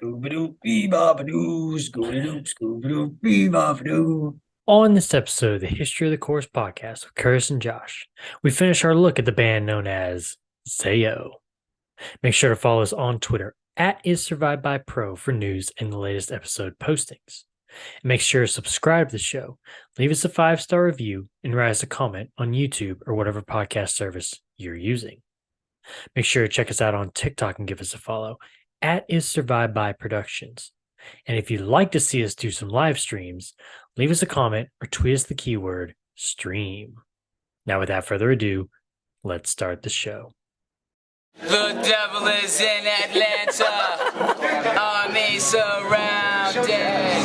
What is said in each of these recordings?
Scooby-Doo, bee-bop-a-doo, Scooby-Doo, Scooby-Doo, bee-bop-a-doo. On this episode of the History of the Course podcast with Curtis and Josh, we finish our look at the band known as Zayo. Make sure to follow us on Twitter at IsSurvivedByPro for news and the latest episode postings. And make sure to subscribe to the show, leave us a 5-star review, and write us a comment on YouTube or whatever podcast service you're using. Make sure to check us out on TikTok and give us a follow at IsSurvivedByProductions. And if you'd like to see us do some live streams, leave us a comment or tweet us the keyword stream. Now, without further ado, let's start the show. The devil is in Atlanta, army surrounded.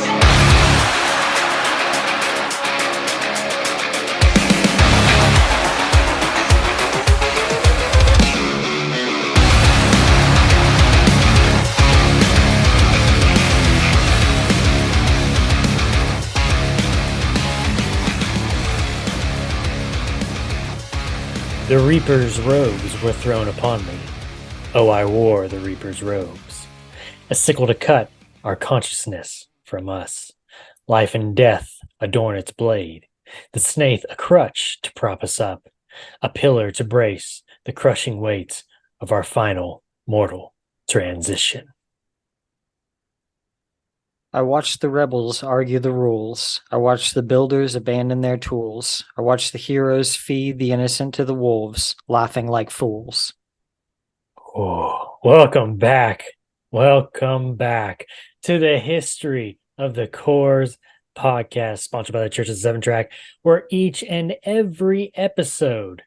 The Reaper's robes were thrown upon me. Oh, I wore the Reaper's robes. A sickle to cut our consciousness from us. Life and death adorn its blade. The snake a crutch to prop us up. A pillar to brace the crushing weight of our final mortal transition. I watched the rebels argue the rules. I watched the builders abandon their tools. I watched the heroes feed the innocent to the wolves, laughing like fools. Oh, welcome back. Welcome back to the History of the Course podcast, sponsored by the Church of the Seven Track, where each and every episode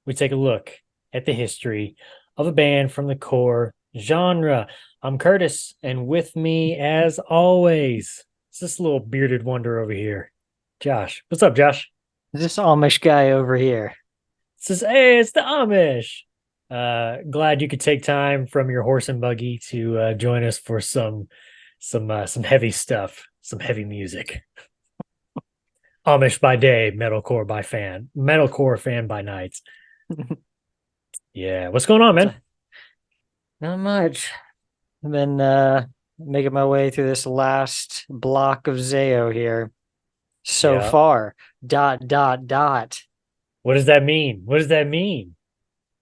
we take a look at the history of a band from the core genre. I'm Curtis, and with me, as always, is this little bearded wonder over here, Josh. What's up, Josh? This Amish guy over here. Says, hey, it's the Amish. Glad you could take time from your horse and buggy to join us for some heavy stuff, some heavy music. Amish by day, metalcore fan by night. Yeah, what's going on, man? Not much. I've been making my way through this last block of Zayo here. So Yeah. far, ... What does that mean? What does that mean?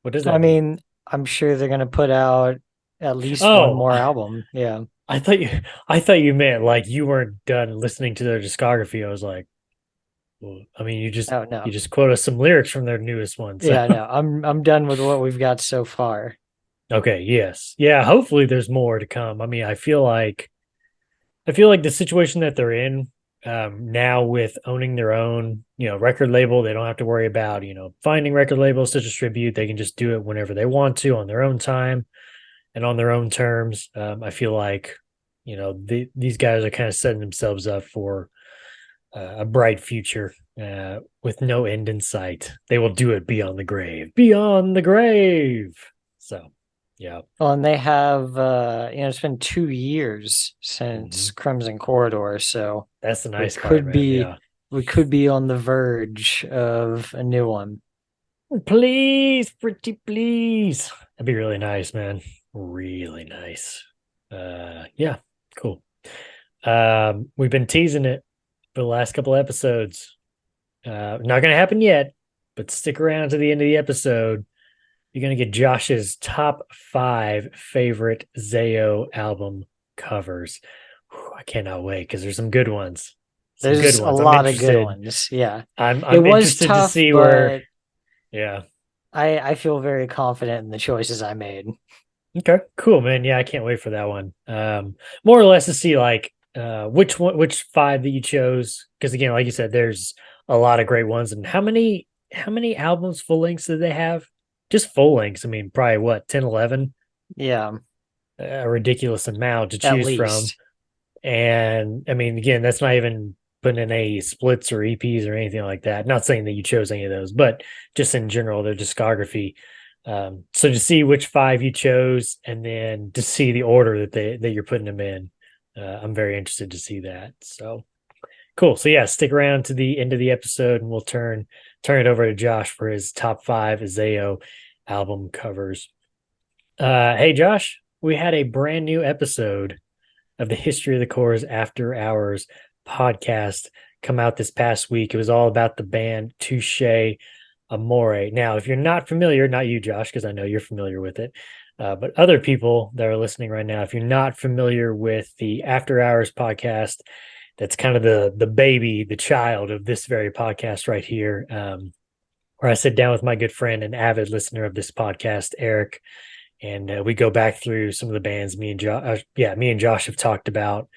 What does that I mean? mean, I'm sure they're gonna put out at least one Oh, more album. Yeah. I thought you meant like you weren't done listening to their discography. I was like, well, I mean, Oh no. you just quote us some lyrics from their newest one. So. Yeah, no. I'm done with what we've got so far. Okay, yes. Yeah, hopefully there's more to come. I mean, I feel like the situation that they're in now with owning their own, record label, they don't have to worry about, finding record labels to distribute. They can just do it whenever they want to on their own time and on their own terms. I feel like, these guys are kind of setting themselves up for a bright future with no end in sight. They will do it beyond the grave. Beyond the grave. So, yeah. Well, and they have, it's been 2 years since Crimson Corridor, so That's the nice we part, could man. be Yeah. we could be on the verge of a new one. Please, pretty please. That'd be really nice, man. Really nice. Yeah, cool. We've been teasing it for the last couple of episodes. Not gonna happen yet, but stick around to the end of the episode. You're gonna get Josh's top 5 favorite Zayo album covers. Whew, I cannot wait because there's some good ones. Some There's good a ones. lot of good ones. Yeah. I'm It was interested to tough, see where. but Yeah. I feel very confident in the choices I made. Okay, cool, man. Yeah, I can't wait for that one. More or less to see like which 5 that you chose, because again, like you said, there's a lot of great ones. And how many albums full lengths did they have? Just full lengths. I mean, probably what, 10, 11? Yeah, A ridiculous amount to at choose from. least. And I mean, again, that's not even putting in any splits or EPs or anything like that. Not saying that you chose any of those, but just in general, their discography. So to see which 5 you chose, and then to see the order that you're putting them in, I'm very interested to see that. So cool. So yeah, stick around to the end of the episode, and we'll turn it over to Josh for his top 5 Zayo album covers. Hey Josh, we had a brand new episode of the History of the Chorus After Hours podcast come out this past week. It was all about the band Touche Amore. Now, if you're not familiar, not you, Josh, because I know you're familiar with it, but other people that are listening right now, if you're not familiar with the After Hours podcast, that's kind of the baby, the child of this very podcast right here, where I sit down with my good friend and avid listener of this podcast, Eric, and we go back through some of the bands me and Josh have talked about,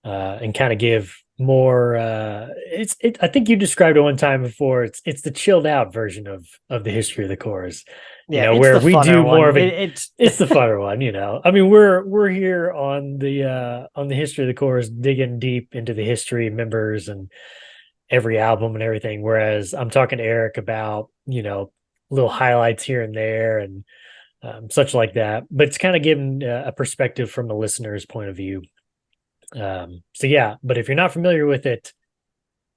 and kind of give more. I think you described it one time before. It's the chilled out version of the History of the Chorus. Yeah, it's where the we do funner more one. of it's the funner one. I mean, we're here on the History of the Chorus, digging deep into the history, members, and every album and everything. Whereas I'm talking to Eric about little highlights here and there and such like that. But it's kind of giving a perspective from the listener's point of view. So yeah, but if you're not familiar with it,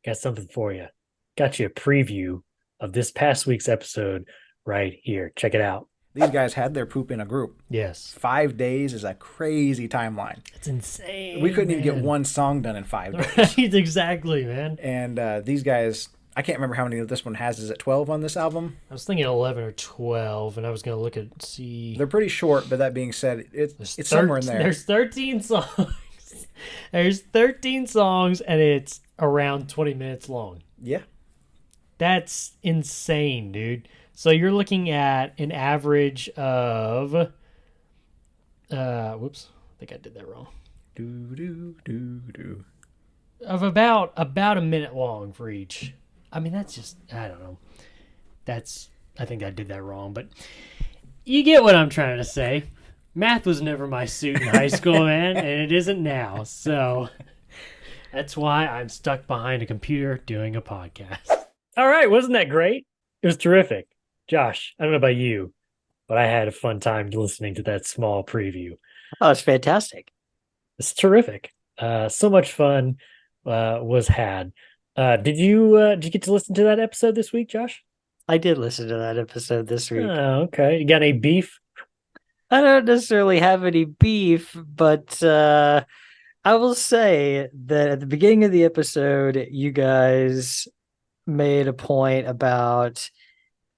got something for you. Got you a preview of this past week's episode right here. Check it out. These guys had their poop in a group. Yes. 5 days is a crazy timeline. It's insane. We couldn't even get one song done in 5 days. Right, exactly, man. And these guys, I can't remember how many this one has. Is it 12 on this album? I was thinking 11 or 12, and I was going to look at see. They're pretty short, but that being said, it's somewhere in there. There's 13 songs. There's 13 songs, and it's around 20 minutes long. Yeah. That's insane, dude. So you're looking at an average of, whoops, I think I did that wrong. Of about a minute long for each. I mean, that's just, I don't know. I think I did that wrong, but you get what I'm trying to say. Math was never my suit in high school, man, and it isn't now. So that's why I'm stuck behind a computer doing a podcast. All right, wasn't that great? It was terrific. Josh, I don't know about you, but I had a fun time listening to that small preview. Oh, it's fantastic. It's terrific. So much fun was had. Did you get to listen to that episode this week, Josh? I did listen to that episode this week. Oh, okay. You got any beef? I don't necessarily have any beef, but I will say that at the beginning of the episode, you guys made a point about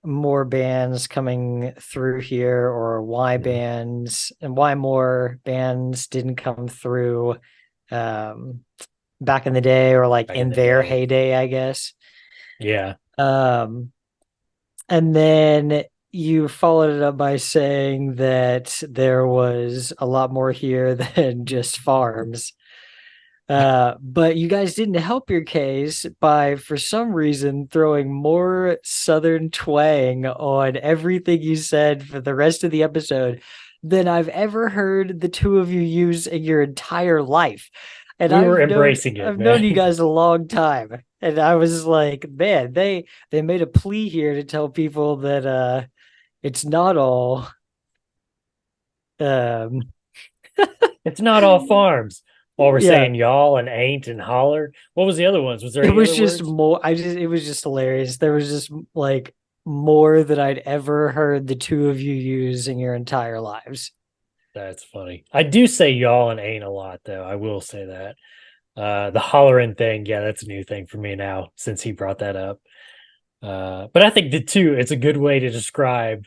more bands coming through here, or why bands and why more bands didn't come through back in the day, or like in their heyday, I guess. Yeah. And then you followed it up by saying that there was a lot more here than just farms. But you guys didn't help your case by, for some reason, throwing more Southern twang on everything you said for the rest of the episode than I've ever heard the two of you use in your entire life. And we were embracing it. I've known you guys a long time. And I was like, man, they made a plea here to tell people that it's not all it's not all farms. While we're saying y'all and ain't and holler. What was the other ones? Was there any it was other just words? more it was just hilarious. There was just like more than I'd ever heard the two of you use in your entire lives. That's funny. I do say y'all and ain't a lot, though. I will say that. The hollering thing, yeah, that's a new thing for me now since he brought that up. But I think it's a good way to describe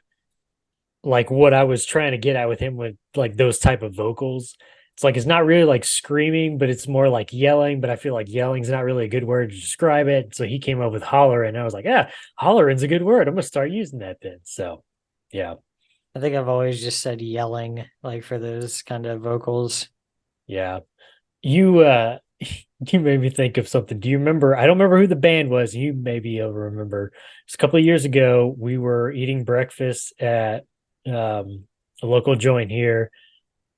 like what I was trying to get at with him with like those type of vocals. It's like it's not really like screaming, but it's more like yelling. But I feel like yelling's not really a good word to describe it. So he came up with holler, and I was like, yeah, hollering's a good word. I'm gonna start using that then. So yeah. I think I've always just said yelling, like for those kind of vocals. Yeah. You you made me think of something. Do you remember? I don't remember who the band was. You maybe you'll remember. Just a couple of years ago, we were eating breakfast at a local joint here.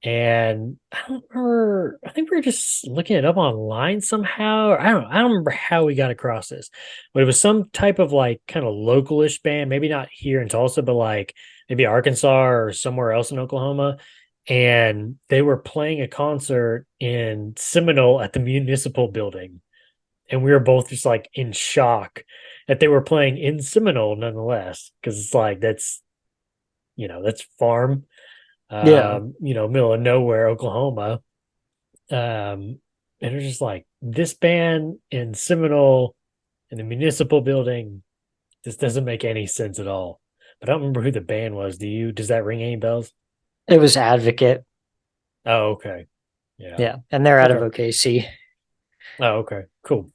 And I don't remember. I think we were just looking it up online somehow. I don't remember how we got across this, but it was some type of like kind of localish band. Maybe not here in Tulsa, but like maybe Arkansas or somewhere else in Oklahoma. And they were playing a concert in Seminole at the municipal building, and we were both just like in shock that they were playing in Seminole, nonetheless, because it's like that's farm. Middle of nowhere, Oklahoma. And they're just like, this band in Seminole in the municipal building, this doesn't make any sense at all. But I don't remember who the band was. Does that ring any bells? It was Advocate. Oh, okay. Yeah. Yeah. And they're out of Okay. OKC. Oh, okay. Cool.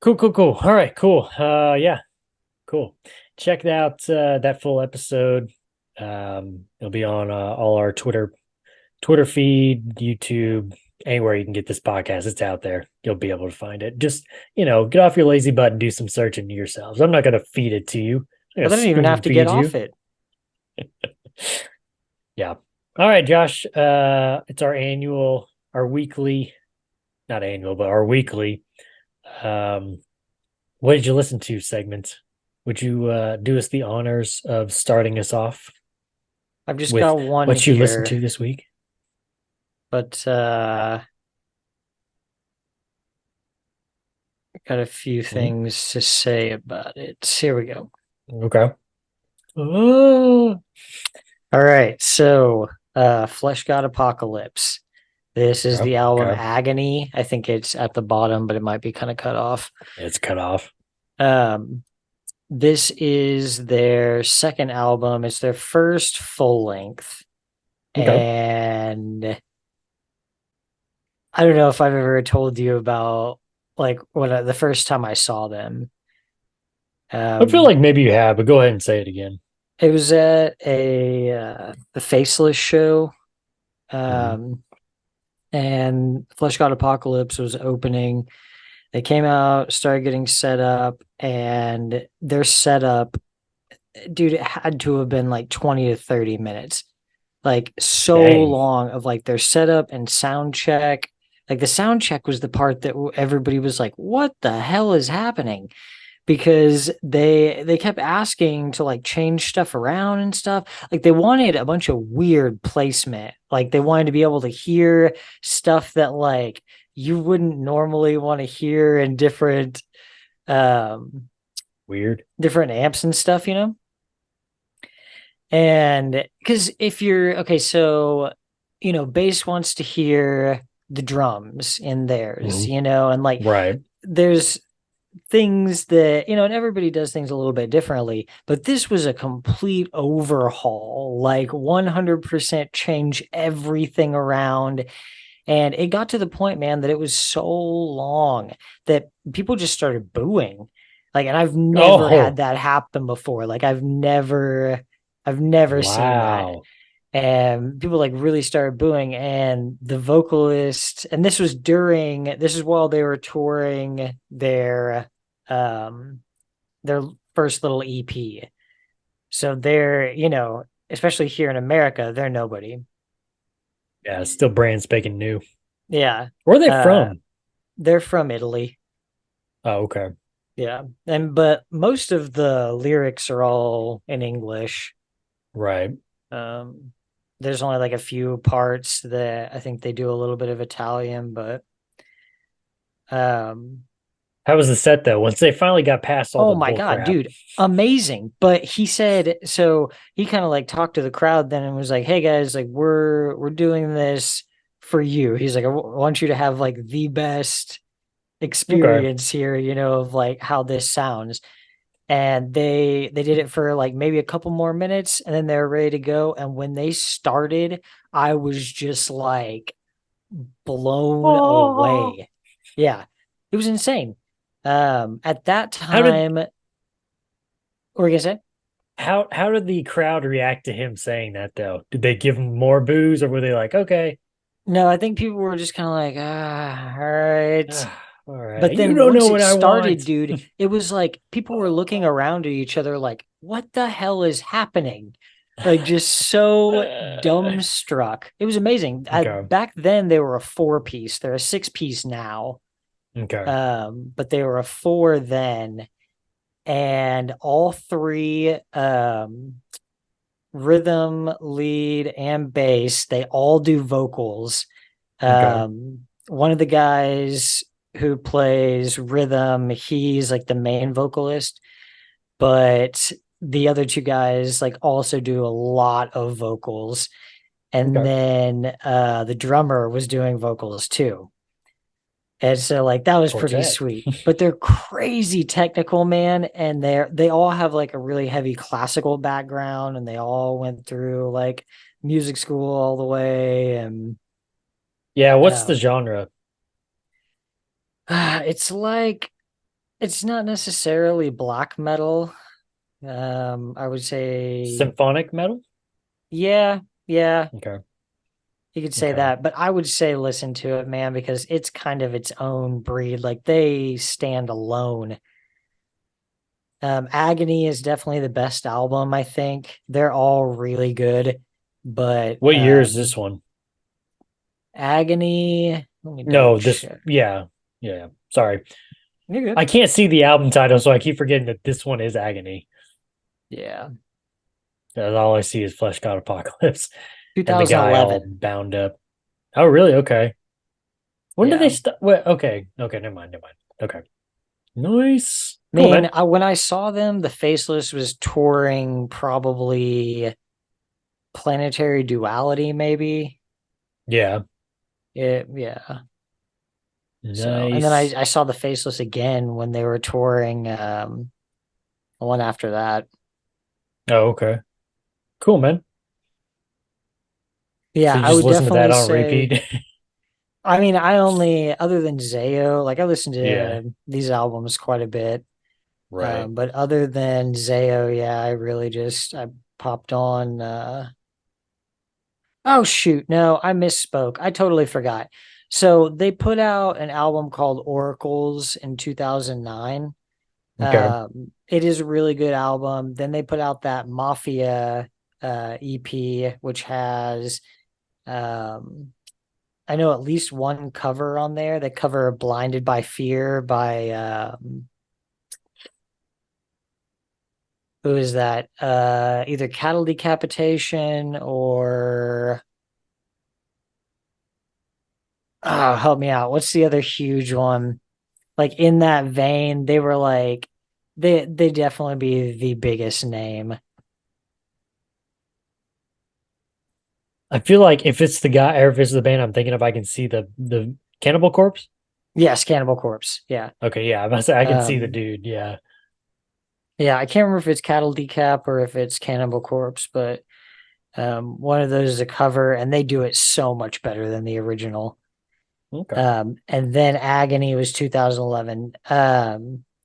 Cool. All right, cool. Yeah, cool. Check out that full episode. It'll be on all our Twitter feed, YouTube, anywhere you can get this podcast. It's out there. You'll be able to find it. Just, get off your lazy butt and do some searching yourselves. I'm not going to feed it to you. I'm I going to don't even have spoon to get feed you. off it. Yeah. All right, Josh. It's our weekly, not annual, but our weekly. What did you listen to segment? Would you do us the honors of starting us off I've just with got one what you listened here, to this week? but got a few things to say about it. Here we go. Okay. Oh, All right. So, Flesh God Apocalypse. This is the album okay. Agony. I think it's at the bottom, but it might be kind of cut off. It's cut off. This is their second album. It's their first full length. Okay. And I don't know if I've ever told you about like when the first time I saw them. I feel like maybe you have, but go ahead and say it again. It was at the Faceless show. And Flesh God Apocalypse was opening. They came out, started getting set up, and their setup, dude, it had to have been like 20 to 30 minutes. Like so Dang. long of like their setup and sound check. Like the sound check was the part that everybody was like, what the hell is happening? Because they kept asking to like change stuff around and stuff. Like they wanted a bunch of weird placement. Like they wanted to be able to hear stuff that like you wouldn't normally want to hear in different different amps and stuff, And because if you're okay, so bass wants to hear the drums in theirs, and like right. There's things that and everybody does things a little bit differently, but this was a complete overhaul, like 100% change everything around. And it got to the point, man, that it was so long that people just started booing. Like, and I've never had that happen before. Like I've never seen that. And people like really started booing, and the vocalist, and this is while they were touring their first little EP. So they're, especially here in America, they're nobody. Yeah, it's still brand spanking new. Yeah. Where are they from? They're from Italy. Oh, okay. Yeah. But most of the lyrics are all in English. Right. There's only like a few parts that I think they do a little bit of Italian, but how was the set though? Once they finally got past all the my God, crap? Dude, amazing. But he said, so he kind of like talked to the crowd then and was like, hey guys, like we're doing this for you. He's like, I want you to have like the best experience here, of like how this sounds. And they did it for like maybe a couple more minutes, and then they're ready to go. And when they started, I was just like blown away. Yeah, it was insane. At that time, what were you gonna say? How did the crowd react to him saying that though? Did they give him more booze, or were they like, okay? No, I think people were just kind of like, all right. All right. But then you don't once know what it started, I want. dude, it was like people were looking around at each other like, what the hell is happening? Like just so dumbstruck. It was amazing. Back then they were a 4-piece. They're a 6-piece now. Okay. But they were a 4 then. And all 3 rhythm, lead, and bass, they all do vocals. One of the guys who plays rhythm, he's like the main vocalist, but the other 2 guys like also do a lot of vocals. and Okay. then the drummer was doing vocals too. And so like that was pretty Quartet. sweet. But they're crazy technical, man, and they all have like a really heavy classical background, and they all went through like music school all the way, and Yeah, what's the um, genre? it's like it's not necessarily black metal. I would say, Symphonic metal? yeah, yeah, Okay. you could say Okay. that. But I would say listen to it, man, because it's kind of its own breed. Like they stand alone. Agony is definitely the best album, I think. They're all really good, but What year is this one? Agony, let me double No, this check. yeah. Yeah. Sorry. You're good. I can't see the album title, so I keep forgetting that this one is Agony. Yeah. That's all I see is Flesh God Apocalypse and the guy all 2011. bound up. Oh, really? Okay. When did they Yeah. start? Okay. Okay. Never mind. Never mind. Okay. Nice. Cool, Man, man. when I saw them, the Faceless was touring probably Planetary Duality, maybe. Yeah. Yeah. So, and then Nice. I saw the Faceless again when they were touring one after that. Oh, okay. Cool, man. So Yeah, you I just would listen to that definitely on say, repeat? I mean, I only, other than Zayo, like I listen Yeah. to these albums quite a bit. Right. But other than Zayo, yeah, I really just, I popped on, oh shoot, no, I misspoke. I totally forgot. So they put out an album called Oracles in 2009. Okay. It is a really good album. Then they put out that Mafia EP, which has um I know at least one cover on there. They cover Blinded by Fear by who is that? Either Cattle Decapitation or oh, help me out. What's the other huge one? Like in that vein, they were like they definitely be the biggest name. I feel like if it's the guy or if it's the band I'm thinking of, I can see the Cannibal Corpse. Yes, Cannibal Corpse. Yeah. Okay, yeah, I'm about to say I can see the Um dude. Yeah. yeah, I can't remember if it's Cattle Decap or if it's Cannibal Corpse, but one of those is a cover, and they do it so much better than the original. Okay. And then Agony was 2011.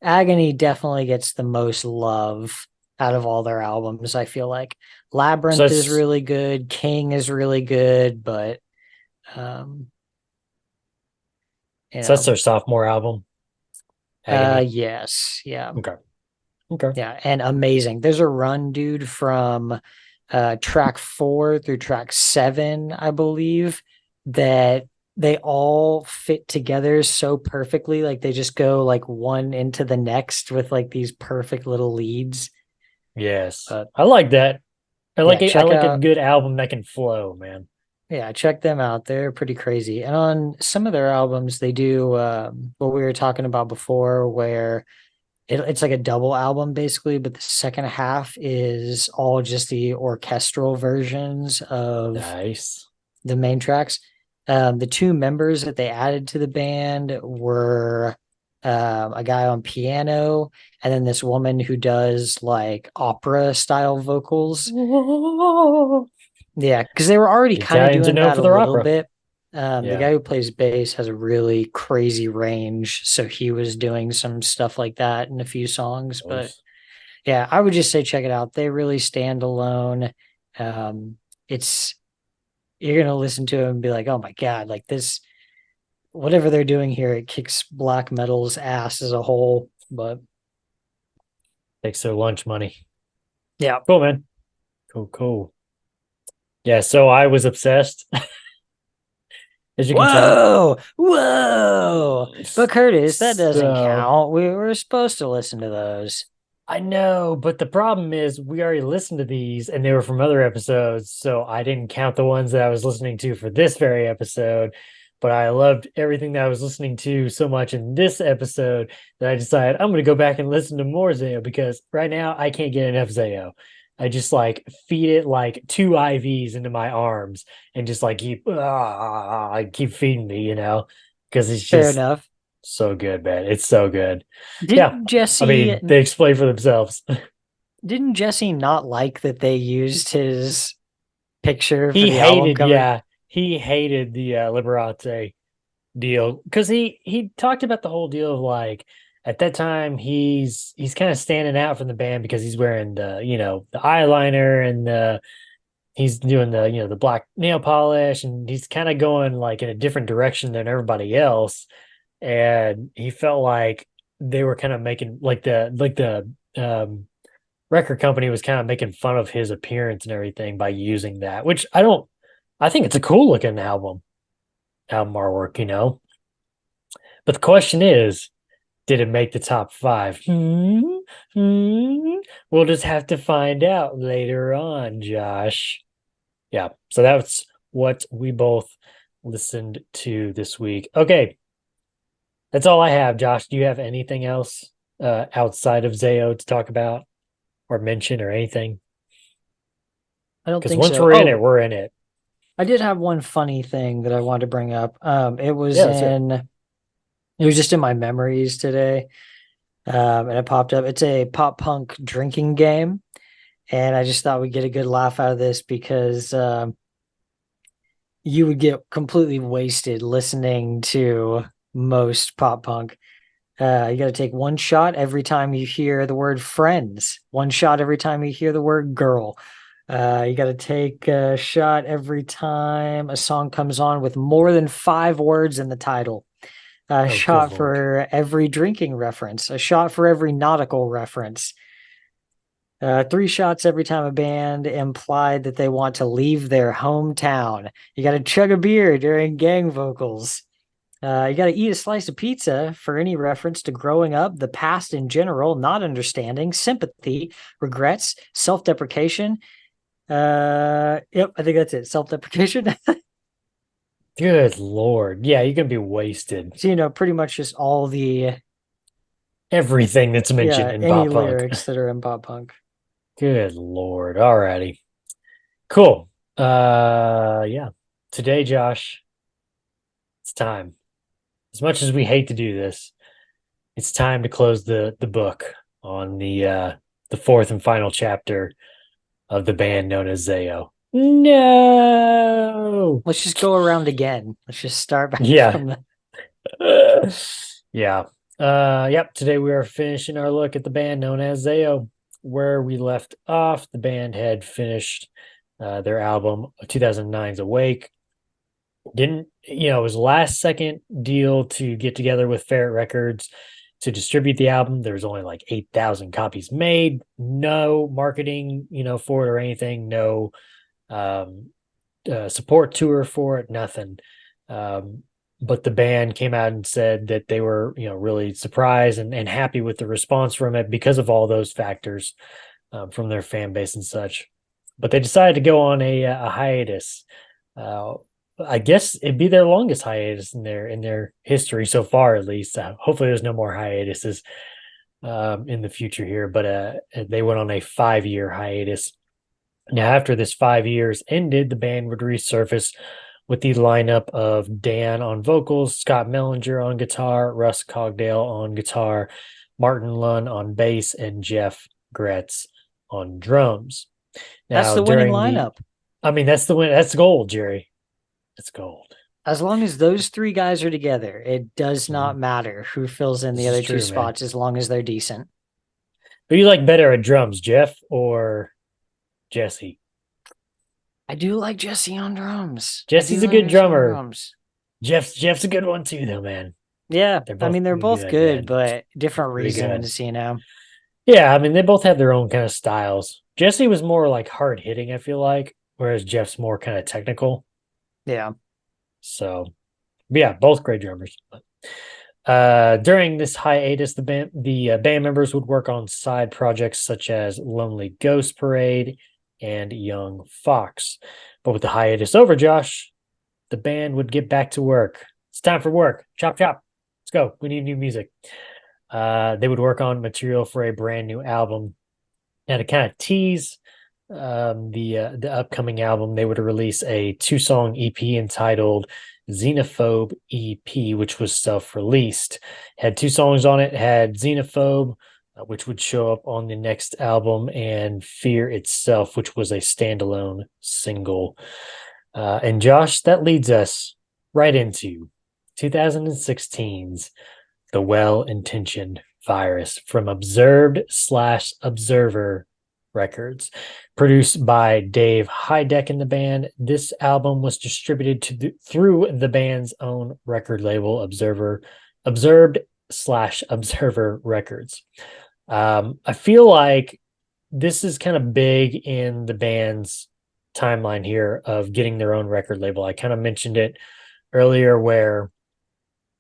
Agony definitely gets the most love out of all their albums, I feel like. So Labyrinth is that's really good, King is really good, but um, you so that's know, their sophomore album, Agony. yes, yeah. Okay. Okay. Yeah, and amazing. There's a run, dude, from track 4 through track 7, I believe, that they all fit together so perfectly. Like they just go like one into the next with like these perfect little leads. Yes. But I like that. I like yeah, it. I check like a out, good album that can flow, man. yeah, check them out. They're pretty crazy. And on some of their albums, they do what we were talking about before, where it's like a double album basically, but the second half is all just the orchestral versions of Nice. the main tracks. The two members that they added to the band were a guy on piano and then this woman who does like opera style vocals. Yeah, because they were already The kind of Italians are doing known that for a their little opera. bit. The Yeah. guy who plays bass has a really crazy range, so he was doing some stuff like that in a few songs. But Nice. yeah, I would just say check it out. They really stand alone. It's you're gonna listen to it and be like, oh my god, like this, whatever they're doing here, it kicks black metal's ass as a whole. But Takes their lunch money. yeah, Cool, man. Cool, cool. Yeah, so I was obsessed, as you can tell. whoa. But Curtis, that doesn't So count. We were supposed to listen to those. I know, but the problem is we already listened to these and they were from other episodes, so I didn't count the ones that I was listening to for this very episode. But I loved everything that I was listening to so much in this episode that I decided I'm going to go back and listen to more Zayo because right now I can't get enough Zayo. I just like feed it like 2 IVs into my arms and just like keep feeding me, because it's Fair just enough. so good, man. It's so good. Yeah. Didn't I Jesse mean, they explain for themselves. didn't Jesse not like that they used his picture for He the album hated, cover? yeah, he hated the Liberate deal because he talked about the whole deal of like at that time he's kind of standing out from the band because he's wearing the eyeliner and he's doing the black nail polish and he's kind of going like in a different direction than everybody else, and he felt like they were kind of making like the record company was kind of making fun of his appearance and everything by using that, which I think it's a cool looking album artwork. But the question is, did it make the top five? We'll just have to find out later on, Josh. Yeah, so that's what we both listened to this week. Okay, that's all I have, Josh. Do you have anything else outside of Zayo to talk about or mention or anything? I don't Because think once so. we're in it, Oh, we're in it. I did have one funny thing that I wanted to bring up. Yeah, sir. It was just in my memories today. And it popped up. It's a pop punk drinking game. And I just thought we'd get a good laugh out of this because you would get completely wasted listening to most pop punk. You got to take one shot every time you hear the word friends, one shot every time you hear the word girl. You got to take a shot every time a song comes on with more than 5 words in the title. A Oh, good shot Lord. for every drinking reference, a shot for every nautical reference. 3 shots every time a band implied that they want to leave their hometown. You got to chug a beer during gang vocals. You got to eat a slice of pizza for any reference to growing up, the past in general, not understanding, sympathy, regrets, self deprecation. Yep, I think that's it. Self deprecation. Good Lord. Yeah, you can be wasted. So, pretty much just all the, Everything that's mentioned in any pop punk. lyrics that are in pop punk. Good Lord. Alrighty. Cool. Yeah. Today, Josh, it's time. As much as we hate to do this, it's time to close the book on the fourth and final chapter of the band known as Zayo. No. Let's just go around again. Let's just start back Yeah. from the. Yeah. Yep. Today we are finishing our look at the band known as Zayo. Where we left off, the band had finished their album 2009's Awake. It was last second deal to get together with Ferret Records to distribute the album. There was only like 8,000 copies made, no marketing, for it or anything, no um, support tour for it, nothing. But the band came out and said that they were, really surprised and happy with the response from it because of all those factors from their fan base and such. But they decided to go on a hiatus. I guess it'd be their longest hiatus in their history so far, at least. Hopefully, there's no more hiatuses in the future here. But they went on a 5-year hiatus. Now, after this 5 years ended, the band would resurface with the lineup of Dan on vocals, Scott Mellinger on guitar, Russ Cogdale on guitar, Martin Lunn on bass, and Jeff Gretz on drums. That's Now, the winning lineup. That's the win. That's gold, Jerry. It's gold. As long as those 3 guys are together, it does not matter who fills in This the is other 2 true, man. spots as long as they're decent. Who you like better at drums, Jeff or Jesse? I do like Jesse on drums. Jesse's I a do like good Jesse on drummer. drums. Jeff's a good one too, though, man. Yeah, They're they're pretty both good, man. but different Pretty good. reasons. Yeah, they both have their own kind of styles. Jesse was more like hard hitting, I feel like, whereas Jeff's more kind of technical. Yeah. So, yeah, both great drummers. During this hiatus, the band members would work on side projects such as Lonely Ghost Parade and Young Fox. But with the hiatus over, Josh, the band would get back to work. It's time for work. Chop, chop. Let's go. We need new music. They would work on material for a brand new album. Now, to kind of tease the upcoming album, they would release a 2-song EP entitled Xenophobe EP, which was self-released. Had 2 songs on it. Had Xenophobe, which would show up on the next album, and Fear Itself, which was a standalone single. And Josh, that leads us right into 2016's The Well-Intentioned Virus from Observed/Observer Records, produced by Dave Hydeck and the band. This album was distributed through the band's own record label, Observed/Observer Records. I feel like this is kind of big in the band's timeline here of getting their own record label. I kind of mentioned it earlier where,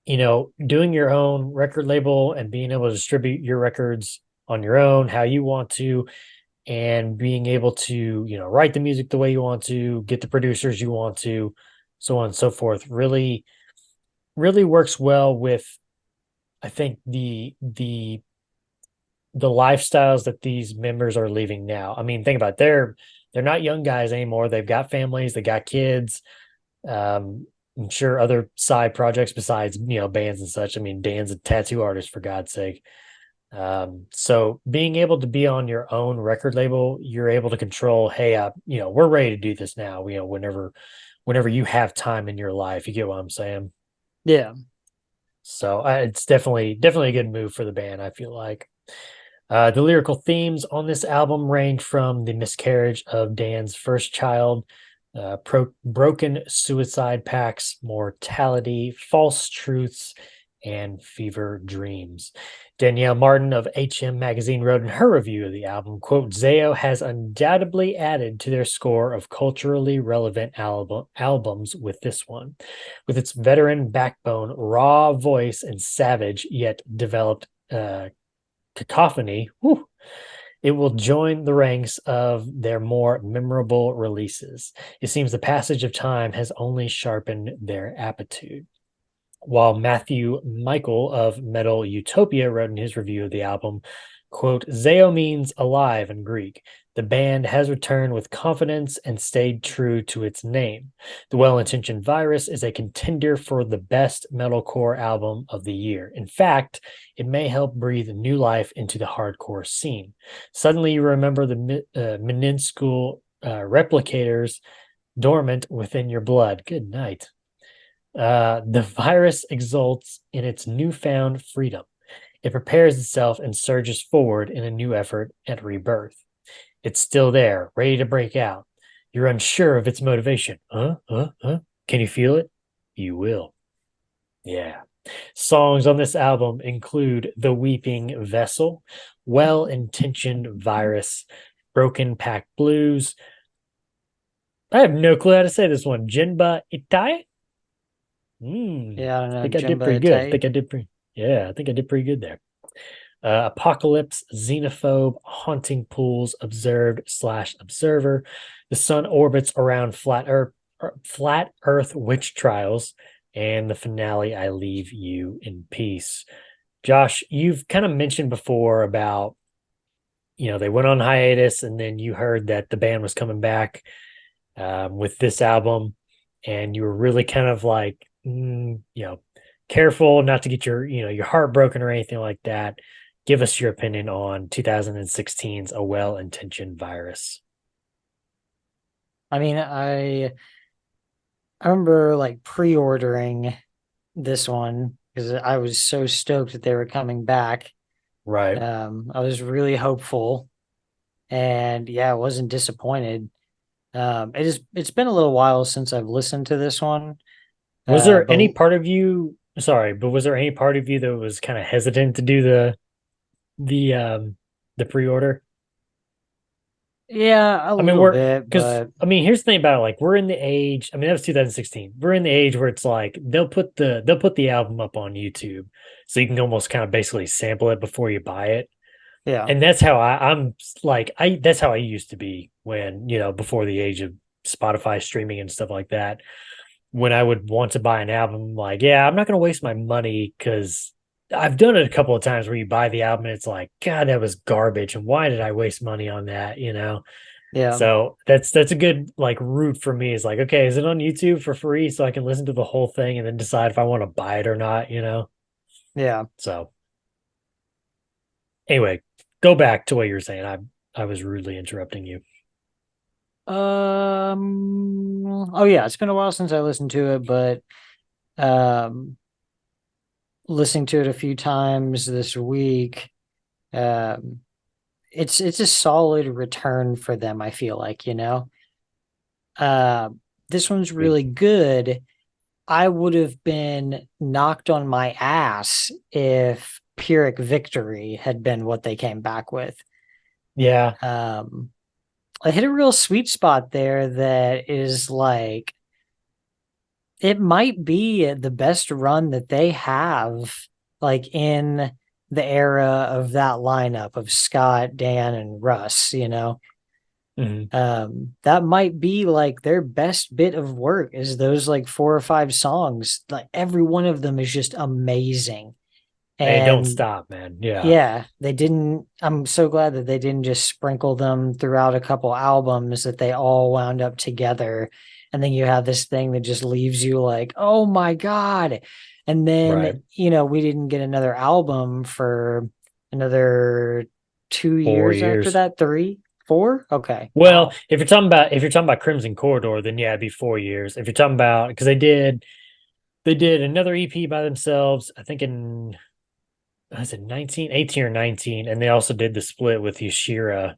doing your own record label and being able to distribute your records on your own, how you want to, and being able to, write the music the way you want to, get the producers you want to, so on and so forth, really, really works well with, I think, the lifestyles that these members are leaving now. I mean, think about it. They're not young guys anymore. They've got families, they got kids. I'm sure other side projects besides, bands and such. I mean, Dan's a tattoo artist, for God's sake. So being able to be on your own record label, you're able to control, hey, we're ready to do this now. Whenever you have time in your life, you get what I'm saying? Yeah. So it's definitely a good move for the band, I feel like. The lyrical themes on this album range from the miscarriage of Dan's first child, broken suicide pacts, mortality, false truths, and fever dreams. Danielle Martin of HM Magazine wrote in her review of the album, quote, Zayo has undoubtedly added to their score of culturally relevant albums with this one. With its veteran backbone, raw voice, and savage yet developed cacophony, it will join the ranks of their more memorable releases. It seems the passage of time has only sharpened their aptitude. While Matthew Michael of Metal Utopia wrote in his review of the album, quote, Zayo means alive in Greek. The band has returned with confidence and stayed true to its name. The Well-Intentioned Virus is a contender for the best metalcore album of the year. In fact, it may help breathe new life into the hardcore scene. Suddenly you remember the minuscule replicators dormant within your blood. Good night. The virus exults in its newfound freedom. It prepares itself and surges forward in a new effort at rebirth. It's still there, ready to break out. You're unsure of its motivation. Can you feel it? You will. Yeah. Songs on this album include The Weeping Vessel, Well-Intentioned Virus, Broken Pack Blues. I have no clue how to say this one. Jinba Itai? Yeah, I don't know. I think I did pretty good. I think I did pretty good there. Apocalypse, Xenophobe, Haunting Pools, Observed/Observer. The Sun Orbits Around Flat Earth Witch Trials, and the finale, I Leave You in Peace. Josh, you've kind of mentioned before about, they went on hiatus, and then you heard that the band was coming back with this album, and you were really kind of like, careful not to get your heart broken or anything like that. Give us your opinion on 2016's A Well-Intentioned Virus. I mean, I remember like pre-ordering this one because I was so stoked that they were coming back. Right. I was really hopeful, and yeah, I wasn't disappointed. It's been a little while since I've listened to this one. Was there any part of you, sorry, but was there any part of you that was kind of hesitant to do the pre-order? Yeah, a little bit, but I mean, here's the thing about it, like we're in the age, I mean, that was 2016. We're in the age where it's like they'll put the album up on YouTube, so you can almost kind of basically sample it before you buy it. yeah. And that's how that's how I used to be when, before the age of Spotify streaming and stuff like that. When I would want to buy an album, like, yeah, I'm not going to waste my money, because I've done it a couple of times where you buy the album and it's like, God, that was garbage. And why did I waste money on that? Yeah. So that's a good like route for me. Is like, okay, is it on YouTube for free so I can listen to the whole thing and then decide if I want to buy it or not, you know? Yeah. So anyway, go back to what you were saying. I was rudely interrupting you. Oh yeah, it's been a while since I listened to it, but um listening to it a few times this week, um it's a solid return for them, I feel like, you know. Uh this one's really good. I would have been knocked on my ass if Pyrrhic Victory had been what they came back with. Yeah. I hit a real sweet spot there that is like it might be the best run that they have, like in the era of that lineup of Scott, Dan, and Russ, you know. Mhm. That might be like their best bit of work is those like 4 or 5 songs. Like every one of them is just amazing. They don't And stop, man. Yeah. yeah, they didn't. I'm so glad that they didn't just sprinkle them throughout a couple albums, that they all wound up together. And then you have this thing that just leaves you like, oh my God. And Right. then, we didn't get another album for another 2 years after 4 years. that. 3, 4? Okay. Well, Wow. if you're talking about Crimson Corridor, then yeah, it'd be 4 years. If you're talking about because they did another EP by themselves, I think in was it 19, 18 or 19, and they also did the split with Yashira.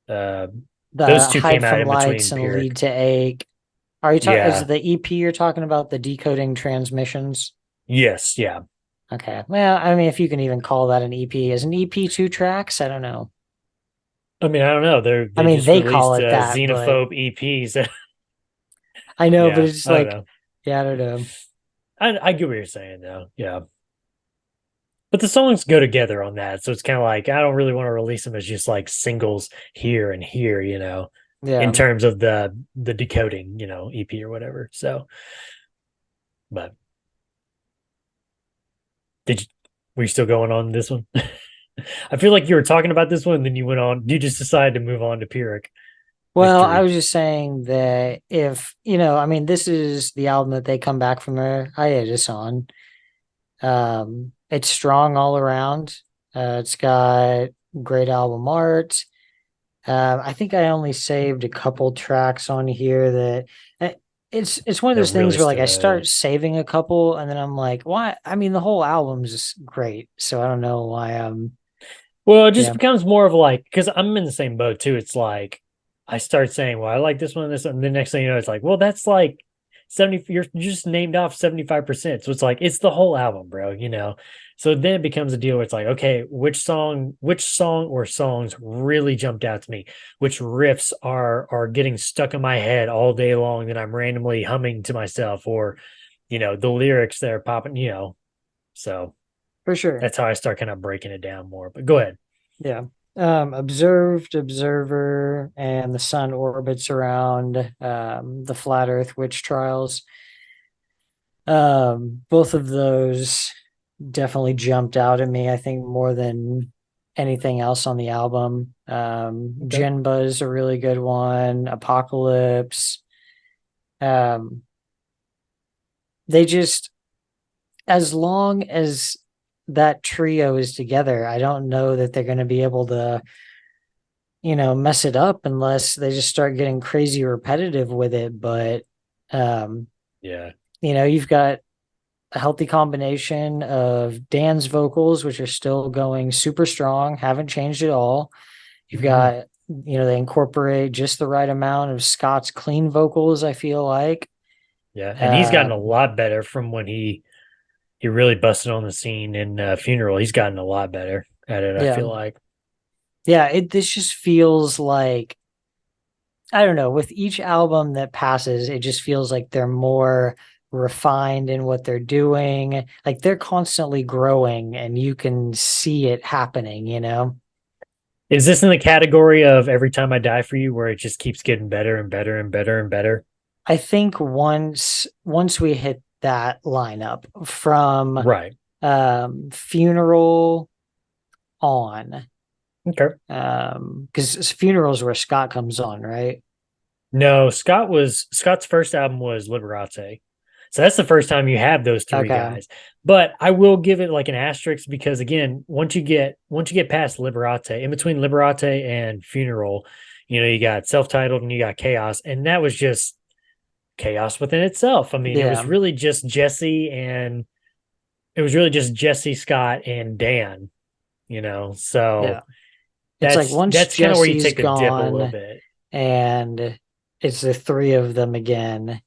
Uh, those The two Hide came out from in Lights between and Lead Pyrrhic. to Ache. Are you talking, is Yeah. the EP you're talking about the Decoding Transmissions? Yes. Yeah. Okay. Well, I mean, if you can even call that an EP, is an EP 2 tracks? I don't know. I mean, I don't know. I They mean, just they call released it a that, but Xenophobe EP. So I know, but yeah, it's just I don't like, know. yeah, I don't know. I get what you're saying though. Yeah. But the songs go together on that. So it's kind of like I don't really want to release them as just like singles here and here, in Yeah. terms of the decoding, EP or whatever. So, but did you were you still going on this one? I feel like you were talking about this one, and then you went on. You just decided to move on to Pyrrhic Well, I Victory. was just saying that if, I mean, this is the album that they come back from their hiatus on. It's strong all around. It's got great album art. I think I only saved a couple tracks on here that uh, it's one of That those things really where like I stood out. start saving a couple and then I'm like, why? I mean, the whole album's just great, so I don't know why. Well, it just Yeah, becomes more of like because I'm in the same boat too. It's like I start saying, "Well, I like this one, this one," and the next thing you know, it's like, "Well, that's like 70." You just named off 75%, so it's like it's the whole album, bro. So then it becomes a deal where it's like, okay, which song or songs really jumped out to me? Which riffs are getting stuck in my head all day long that I'm randomly humming to myself, or the lyrics that are popping. So for sure. that's how I start kind of breaking it down more. But go ahead. Yeah. Observed, Observer, and the sun orbits around the flat Earth witch trials. Both of those definitely jumped out at me, I think, more than anything else on the album. Okay. Jinba is a really good one. Apocalypse. Um, they just, as long as that trio is together, I don't know that they're going to be able to, mess it up unless they just start getting crazy repetitive with it. But, um, Yeah. you've got a healthy combination of Dan's vocals, which are still going super strong, haven't changed at all. You've Mhm. got, they incorporate just the right amount of Scott's clean vocals, I feel like. Yeah. And he's gotten a Um, lot better from when he really busted on the scene in Funeral. He's gotten a lot better at it, I yeah. feel like. Yeah, this just feels like, I don't know, with each album that passes, it just feels like they're more refined in what they're doing. Like they're constantly growing and you can see it happening. Is this in the category of Every Time I Die for You where it just keeps getting better and better and better and better? I think once we hit that lineup from Right. Funeral on, Okay. Because Funerals where Scott comes on, right? No, Scott's first album was Liberate. So that's the first time you have those three Okay. guys. But I will give it like an asterisk because again, once you get past Liberate, in between Liberate and Funeral, you got self-titled and you got Chaos, and that was just chaos within itself. I mean, it was Yeah. really just Jesse, Scott, and Dan, so Yeah. It's like once that's kind of where you Jesse's take a dip a little gone bit. and it's the three of them again,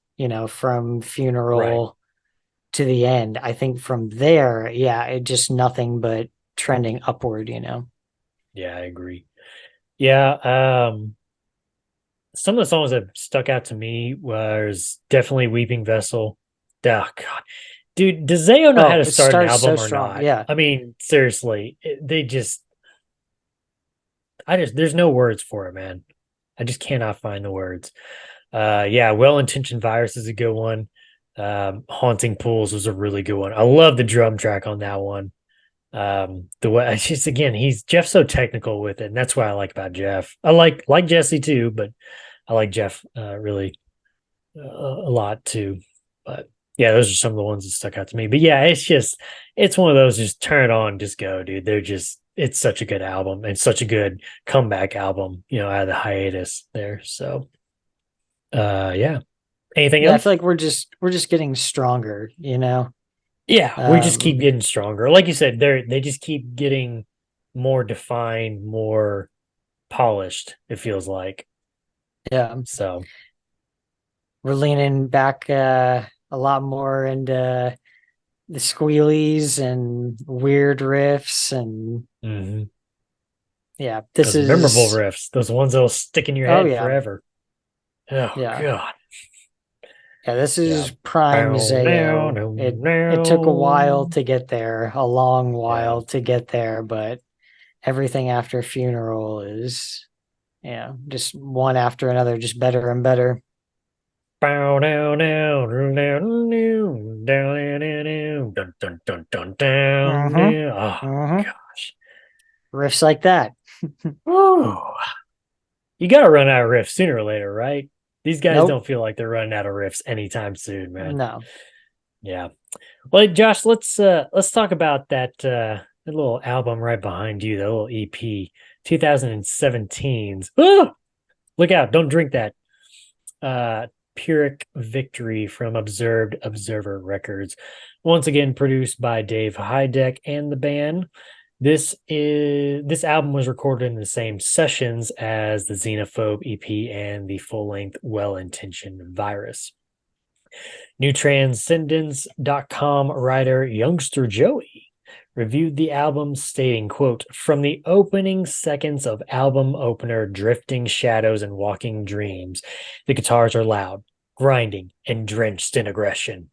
from Right. Funeral to the end. I think from there, yeah, it just nothing but trending upward, Yeah, I agree. Yeah, some of the songs that stuck out to me was definitely Weeping Vessel. Oh God. Dude, does Zayo know how Oh, to it start an starts so album or strong. not? Yeah. I mean, seriously, there's no words for it, man. I just cannot find the words. Yeah, Well-Intentioned Virus is a good one. Haunting Pools was a really good one. I love the drum track on that one. The way it's just again, Jeff's so technical with it, and that's what I like about Jeff. I like Jesse too, but I like Jeff really a lot too. But yeah, those are some of the ones that stuck out to me. But yeah, it's one of those just turn it on, just go, dude. It's such a good album and such a good comeback album, out of the hiatus there. So yeah. Anything Yeah, I else? feel like we're just getting stronger, Yeah, we just keep Um, getting stronger. Like you said, they just keep getting more defined, more polished, it feels like. yeah. So We're leaning back a lot more into the squealies and weird riffs and mhm. yeah, this Those memorable is riffs, those ones that'll stick in your oh head yeah. forever. Oh Yeah. God. Yeah, this Yeah. is prime Bow, now, Zayo. no, It took a while now. to get there, a long Yeah. while to get there, but everything after Funeral is just one after another, just better and better. Bow down, down, down, down, down, down, down, dun, dun, dun, dun, down, Mm-hmm. down. Oh Mm-hmm. gosh. Riffs like that. Whew. You got to run out of riffs sooner or later, right? These guys Nope. don't feel like they're running out of riffs anytime soon, man. No. Yeah. Well, Josh, let's talk about that little album right behind you, the little EP, 2017's. Oh, look out! Don't drink that. Uh, Pyrrhic Victory from Observed Observer Records, once again produced by Dave Hydeck and the band. This album was recorded in the same sessions as the Xenophobe EP and the full-length Well-Intentioned Virus. NewTranscendence.com writer Youngster Joey reviewed the album stating, quote, "From the opening seconds of album opener Drifting Shadows and Walking Dreams, the guitars are loud, grinding, and drenched in aggression.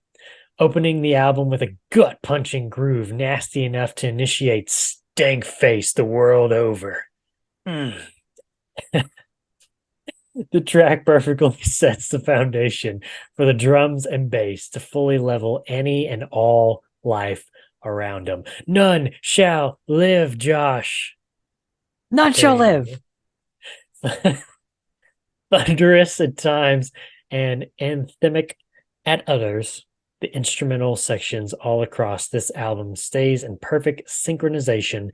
Opening the album with a gut-punching groove nasty enough to initiate stank face the world over. The track perfectly sets the foundation for the drums and bass to fully level any and all life around them. None shall live, Josh." None There shall you live. go. Thunderous at times and anthemic at others, the instrumental sections all across this album stays in perfect synchronization,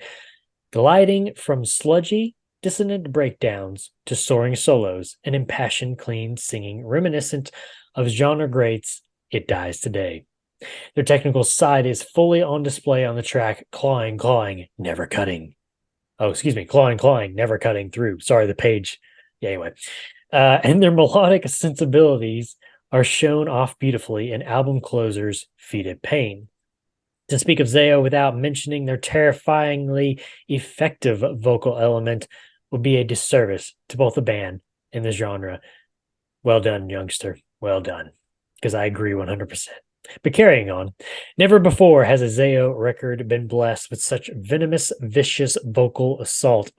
gliding from sludgy, dissonant breakdowns to soaring solos and impassioned, clean singing reminiscent of genre greats It Dies Today. Their technical side is fully on display on the track Clawing, Clawing, Never Cutting. Oh, excuse me, Clawing, Clawing, Never Cutting Through. Sorry, the page. Yeah, anyway. And their melodic sensibilities are shown off beautifully in album closers Feeded Pain. To speak of Zayo without mentioning their terrifyingly effective vocal element would be a disservice to both the band and the genre. Well done, youngster. Well done. Because I agree 100%. But carrying on, never before has a Zayo record been blessed with such venomous, vicious vocal assault.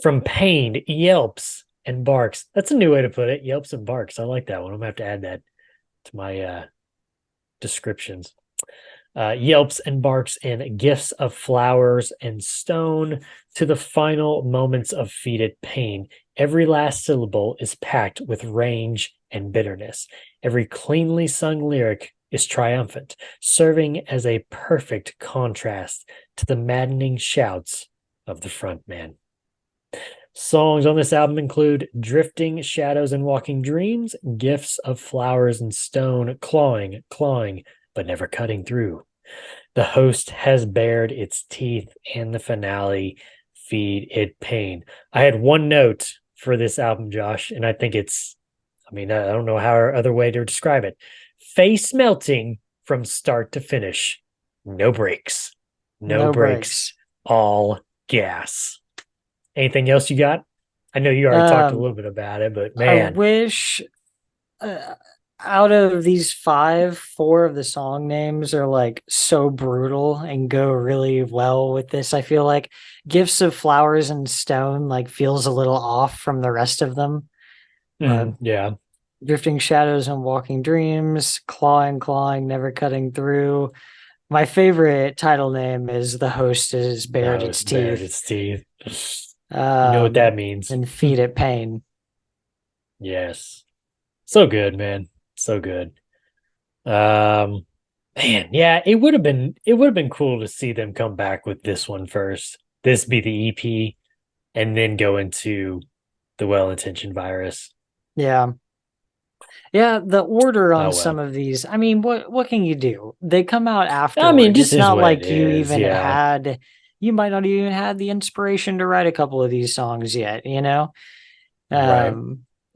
From pained yelps and barks. That's a new way to put it. Yelps and barks. I like that one. I'm gonna have to add that to my descriptions. yelps and barks and gifts of flowers and stone to the final moments of fetid pain. Every last syllable is packed with range and bitterness. Every cleanly sung lyric is triumphant, serving as a perfect contrast to the maddening shouts of the frontman. Songs on this album include Drifting Shadows and Walking Dreams, Gifts of Flowers and Stone, Clawing, but never cutting through. The host has bared its teeth, and the finale, Feed It Pain. I had one note for this album, Josh, and I think I don't know how other way to describe it. Face melting from start to finish. No breaks. No breaks. All gas. Anything else you got? I know you already talked a little bit about it, but man. I wish out of these 5, 4 of the song names are like so brutal and go really well with this. I feel like Gifts of Flowers and Stone like feels a little off from the rest of them. Yeah. Drifting Shadows and Walking Dreams, Clawing, Never Cutting Through. My favorite title name is The Host Has Bared Its Teeth. You know what that means. And Feed It Pain. Yes. So good, man. So good. Man, yeah, it would have been cool to see them come back with this one first. This be the EP, and then go into the Well-Intentioned Virus. Yeah. Yeah, the order on some of these. I mean, what can you do? They come out afterwards. I mean, it's not like you even had. You might not even had the inspiration to write a couple of these songs yet, you know? Right.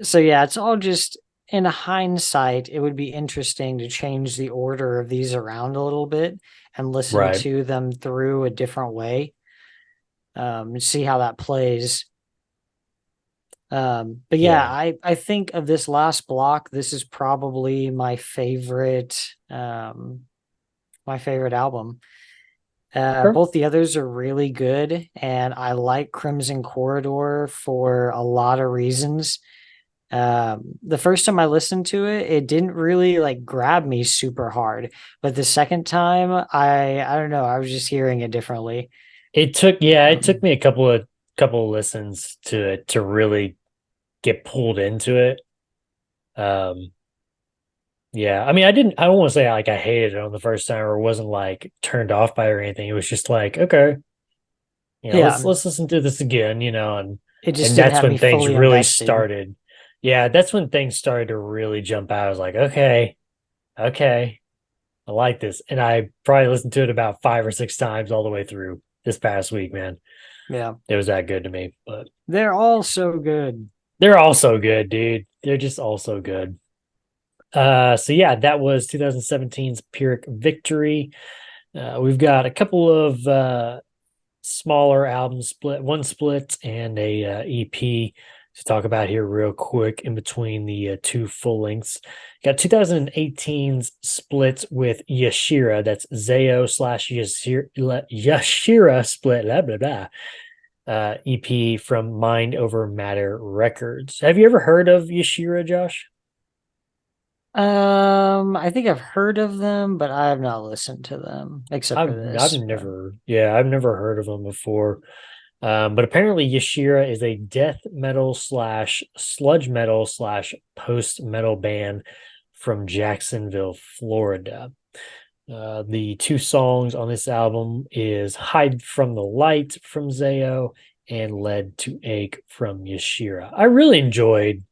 So yeah, it's all just in hindsight, it would be interesting to change the order of these around a little bit and listen to them through a different way. See how that plays. But yeah, I think of this last block, this is probably my favorite album. Sure. Both the others are really good, and I like Crimson Corridor for a lot of reasons. The first time I listened to it, it didn't really like grab me super hard, but the second time, I don't know, I was just hearing it differently. It took me a couple of listens to really get pulled into it. Yeah, I mean, I don't want to say like I hated it on the first time or wasn't like turned off by it or anything. It was just like, okay, let's listen to this again, and it just that's when things really invested. started. Yeah, that's when things started to really jump out. I was like, okay, I like this, and I probably listened to it about 5 or 6 times all the way through this past week, man. Yeah, it was that good to me. But they're all so good. They're all so good, dude. They're just all so good. So yeah, that was 2017's Pyrrhic Victory. We've got a couple of smaller albums one split and a EP to talk about here real quick in between the 2 full lengths. Got 2018's split with Yashira. That's Zayo/Yashira split, blah, blah, blah. EP from Mind Over Matter Records. Have you ever heard of Yashira, Josh? I think I've heard of them, but I have not listened to them except for this. I've never heard of them before. But apparently Yashira is a death metal / sludge metal / post metal band from Jacksonville, Florida. The 2 songs on this album is Hide from the Light from Zayo and Led to Ache from Yashira. I really enjoyed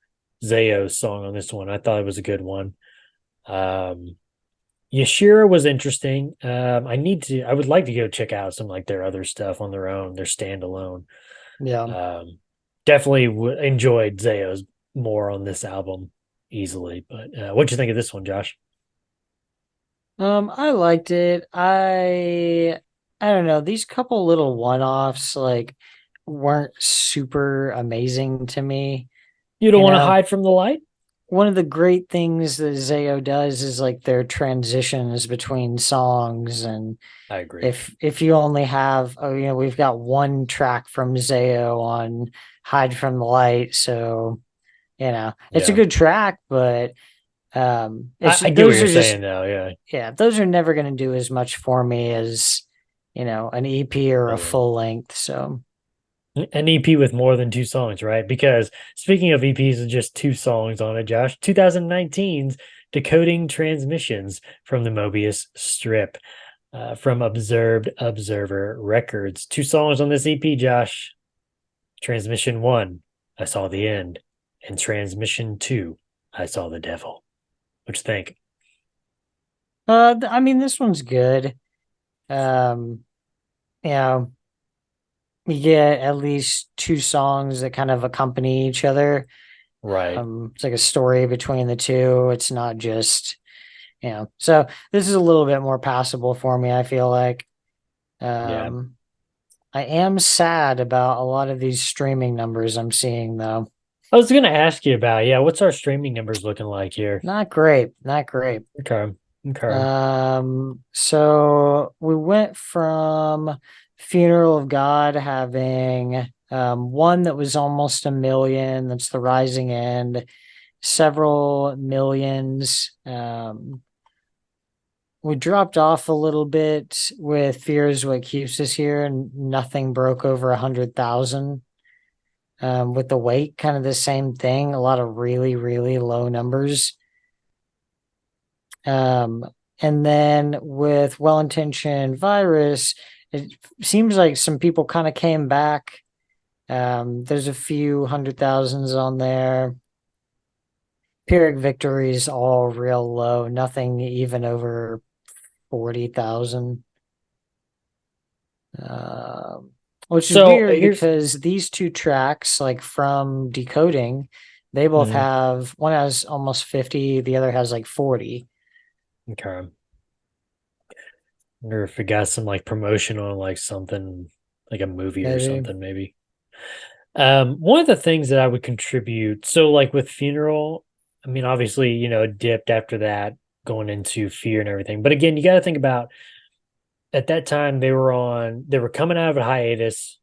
Zayo's song on this one. I thought it was a good one. Yashira was interesting. I would like to go check out some like their other stuff on their own, their standalone. Yeah. Definitely enjoyed Zayo's more on this album easily. But what'd you think of this one, Josh? I liked it. I don't know. These couple little one-offs like weren't super amazing to me. You don't want to hide from the light? One of the great things that Zayo does is like their transitions between songs, and I agree. If you only have we've got 1 track from Zayo on Hide from the Light, so it's a good track, but I get what those you're are just saying now. Yeah. yeah, those are never going to do as much for me as an EP or a Yeah. full length. So An EP with more than 2 songs, right? Because speaking of EPs with just 2 songs on it, Josh, 2019's Decoding Transmissions from the Mobius strip from Observed Observer Records. 2 songs on this EP, Josh. Transmission 1, I Saw the End. And Transmission 2, I Saw the Devil. What you think? I mean, this one's good. Um, you know, you get at least 2 songs that kind of accompany each other. Right. It's like a story between the two. It's not just, so this is a little bit more passable for me, I feel like. Yeah. I am sad about a lot of these streaming numbers I'm seeing though. I was going to ask you about, yeah, what's our streaming numbers looking like here? Not great, not great. Okay. Okay. So we went from Funeral of God having one that was almost 1 million, that's the rising end, several millions. We dropped off a little bit with Fear is What Keeps Us Here, and nothing broke over 100,000. With the Wait, kind of the same thing, a lot of really, really low numbers. And then with Well Intentioned Virus, it seems like some people kind of came back. There's a few 100,000s on there. Pyrrhic Victory's all real low, nothing even over 40,000. Which is weird because these 2 tracks, like from Decoding, they both have, one has almost 50, the other has like 40. Okay. I wonder if we got some like promotion on like something like a movie or something, maybe. One of the things that I would contribute, so like with Funeral, I mean, obviously, it dipped after that, going into Fear and everything. But again, you got to think about at that time they were coming out of a hiatus,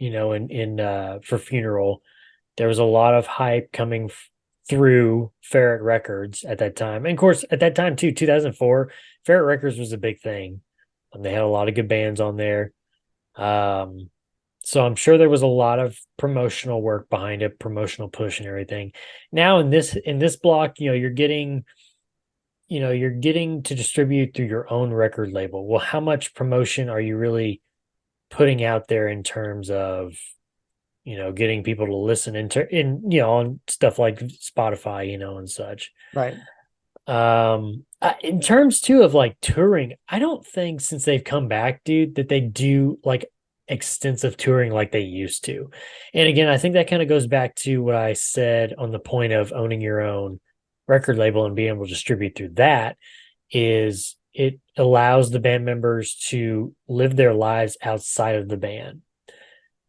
for Funeral. There was a lot of hype coming through Ferret Records at that time. And of course, at that time too, 2004, Ferret Records was a big thing. They had a lot of good bands on there. So I'm sure there was a lot of promotional work behind it, promotional push and everything. Now in this block, you're getting to distribute through your own record label. Well, how much promotion are you really putting out there in terms of getting people to listen on stuff like Spotify, and such. Right. In terms too of like touring, I don't think since they've come back, dude, that they do like extensive touring like they used to. And again, I think that kind of goes back to what I said on the point of owning your own record label and being able to distribute through that. Is it allows the band members to live their lives outside of the band.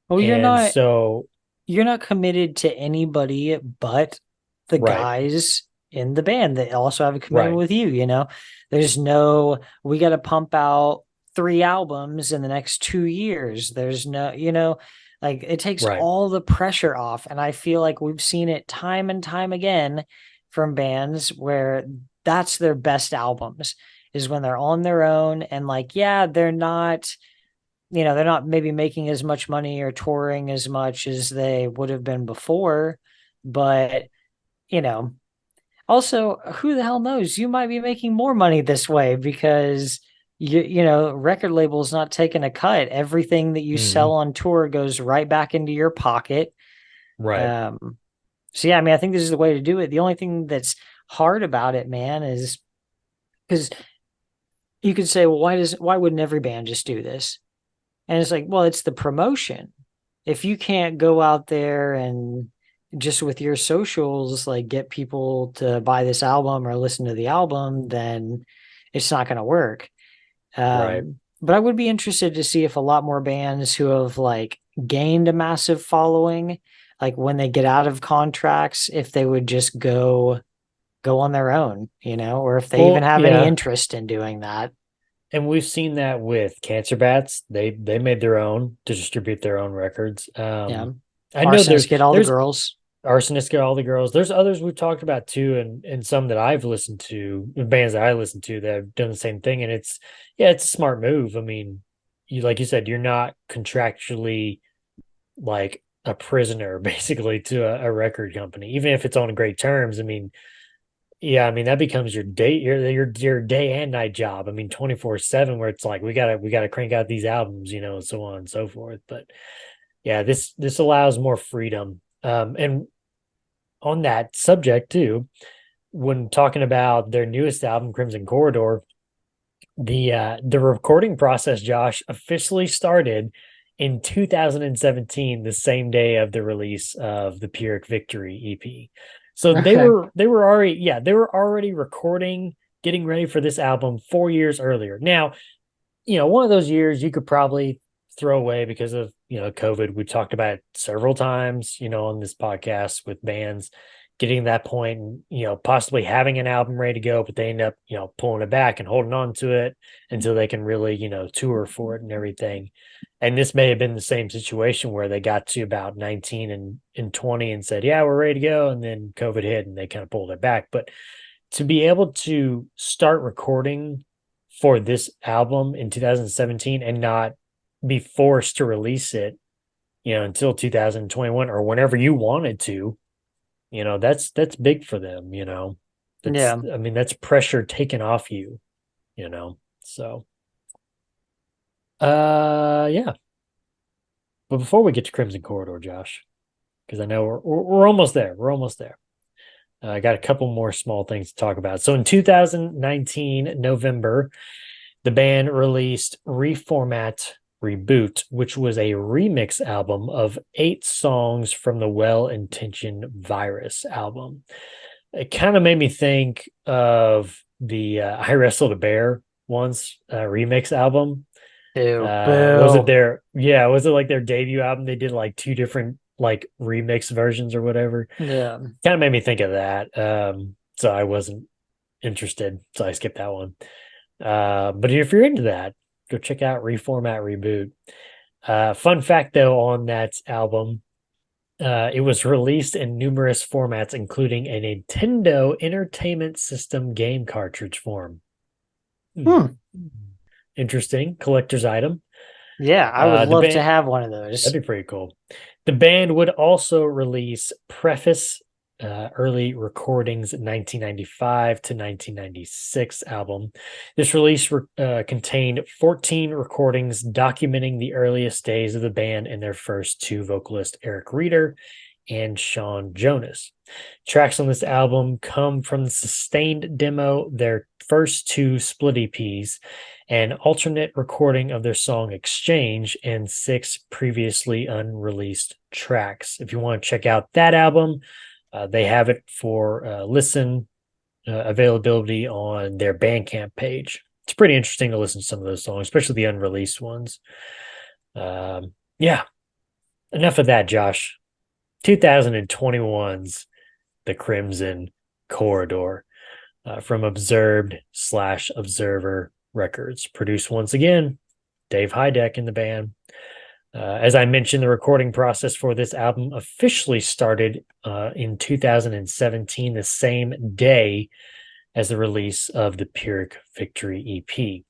Well, you're not committed to anybody but the guys in the band that also have a commitment with you. There's no, we got to pump out 3 albums in the next 2 years. There's no, like it takes all the pressure off. And I feel like we've seen it time and time again from bands where that's their best albums, is when they're on their own and like, yeah, they're not maybe making as much money or touring as much as they would have been before. But, also, who the hell knows? You might be making more money this way because, record label's not taking a cut. Everything that you sell on tour goes right back into your pocket. Right. So, yeah, I mean, I think this is the way to do it. The only thing that's hard about it, man, is because you could say, well, why wouldn't every band just do this? And it's like, well, it's the promotion. If you can't go out there and just with your socials, like get people to buy this album or listen to the album, then it's not going to work. But I would be interested to see if a lot more bands who have like gained a massive following, like when they get out of contracts, if they would just go on their own, or if they even have any interest in doing that. And we've seen that with Cancer Bats. They made their own to distribute their own records. I know Arsonists get all the girls. Arsonist Got All the Girls. There's others we've talked about too, and some that I've listened to, bands that I listen to that have done the same thing. And it's a smart move. I mean, you like you said, you're not contractually like a prisoner basically to a record company, even if it's on great terms. I mean, yeah, I mean that becomes your day, your day and night job. I mean, 24/7, where it's like we gotta crank out these albums, and so on and so forth. But yeah, this allows more freedom. And on that subject too, when talking about their newest album, Crimson Corridor, the recording process, Josh, officially started in 2017, the same day of the release of the Pyrrhic Victory EP. So they Okay. were already recording, getting ready for this album 4 years earlier. Now, one of those years you could probably throw away because of, COVID. We talked about it several times, on this podcast with bands getting to that point and, possibly having an album ready to go, but they end up, pulling it back and holding on to it until they can really, tour for it and everything. And this may have been the same situation where they got to about 19 and 20 and said, yeah, we're ready to go. And then COVID hit and they kind of pulled it back. But to be able to start recording for this album in 2017 and not be forced to release it, until 2021 or whenever you wanted to, that's big for them, Yeah. I mean, that's pressure taken off you, so yeah. But before we get to Crimson Corridor, Josh, because I know we're almost there. We're almost there. I got a couple more small things to talk about. So in 2019, November, the band released Reformat Reboot, which was a remix album of 8 songs from the Well-Intentioned Virus album. It kind of made me think of the I Wrestled a Bear Once remix album. Ew, Was it boo. was it like their debut album? They did like 2 different like remix versions or whatever. Yeah. Kind of made me think of that. So I wasn't interested, so I skipped that one. But if you're into that, go check out Reformat Reboot. Fun fact though, on that album, it was released in numerous formats, including a Nintendo Entertainment System game cartridge form. Hmm. Interesting collector's item. Yeah, I would The love to band- have one of those. That'd be pretty cool. The band would also release Preface, early recordings 1995 to 1996 album. This release contained 14 recordings documenting the earliest days of the band and their first 2 vocalists, Eric Reeder and Sean Jonas. Tracks on this album come from the Sustained demo, their first 2 split EPs, an alternate recording of their song Exchange, and 6 previously unreleased tracks. If you want to check out that album, they have it for listen availability on their Bandcamp page. It's pretty interesting to listen to some of those songs, especially the unreleased ones. Yeah, enough of that, Josh. 2021's The Crimson Corridor from Observed/Observer Records. Produced once again, Dave Heideck in the band. As I mentioned, the recording process for this album officially started in 2017, the same day as the release of the Pyrrhic Victory EP.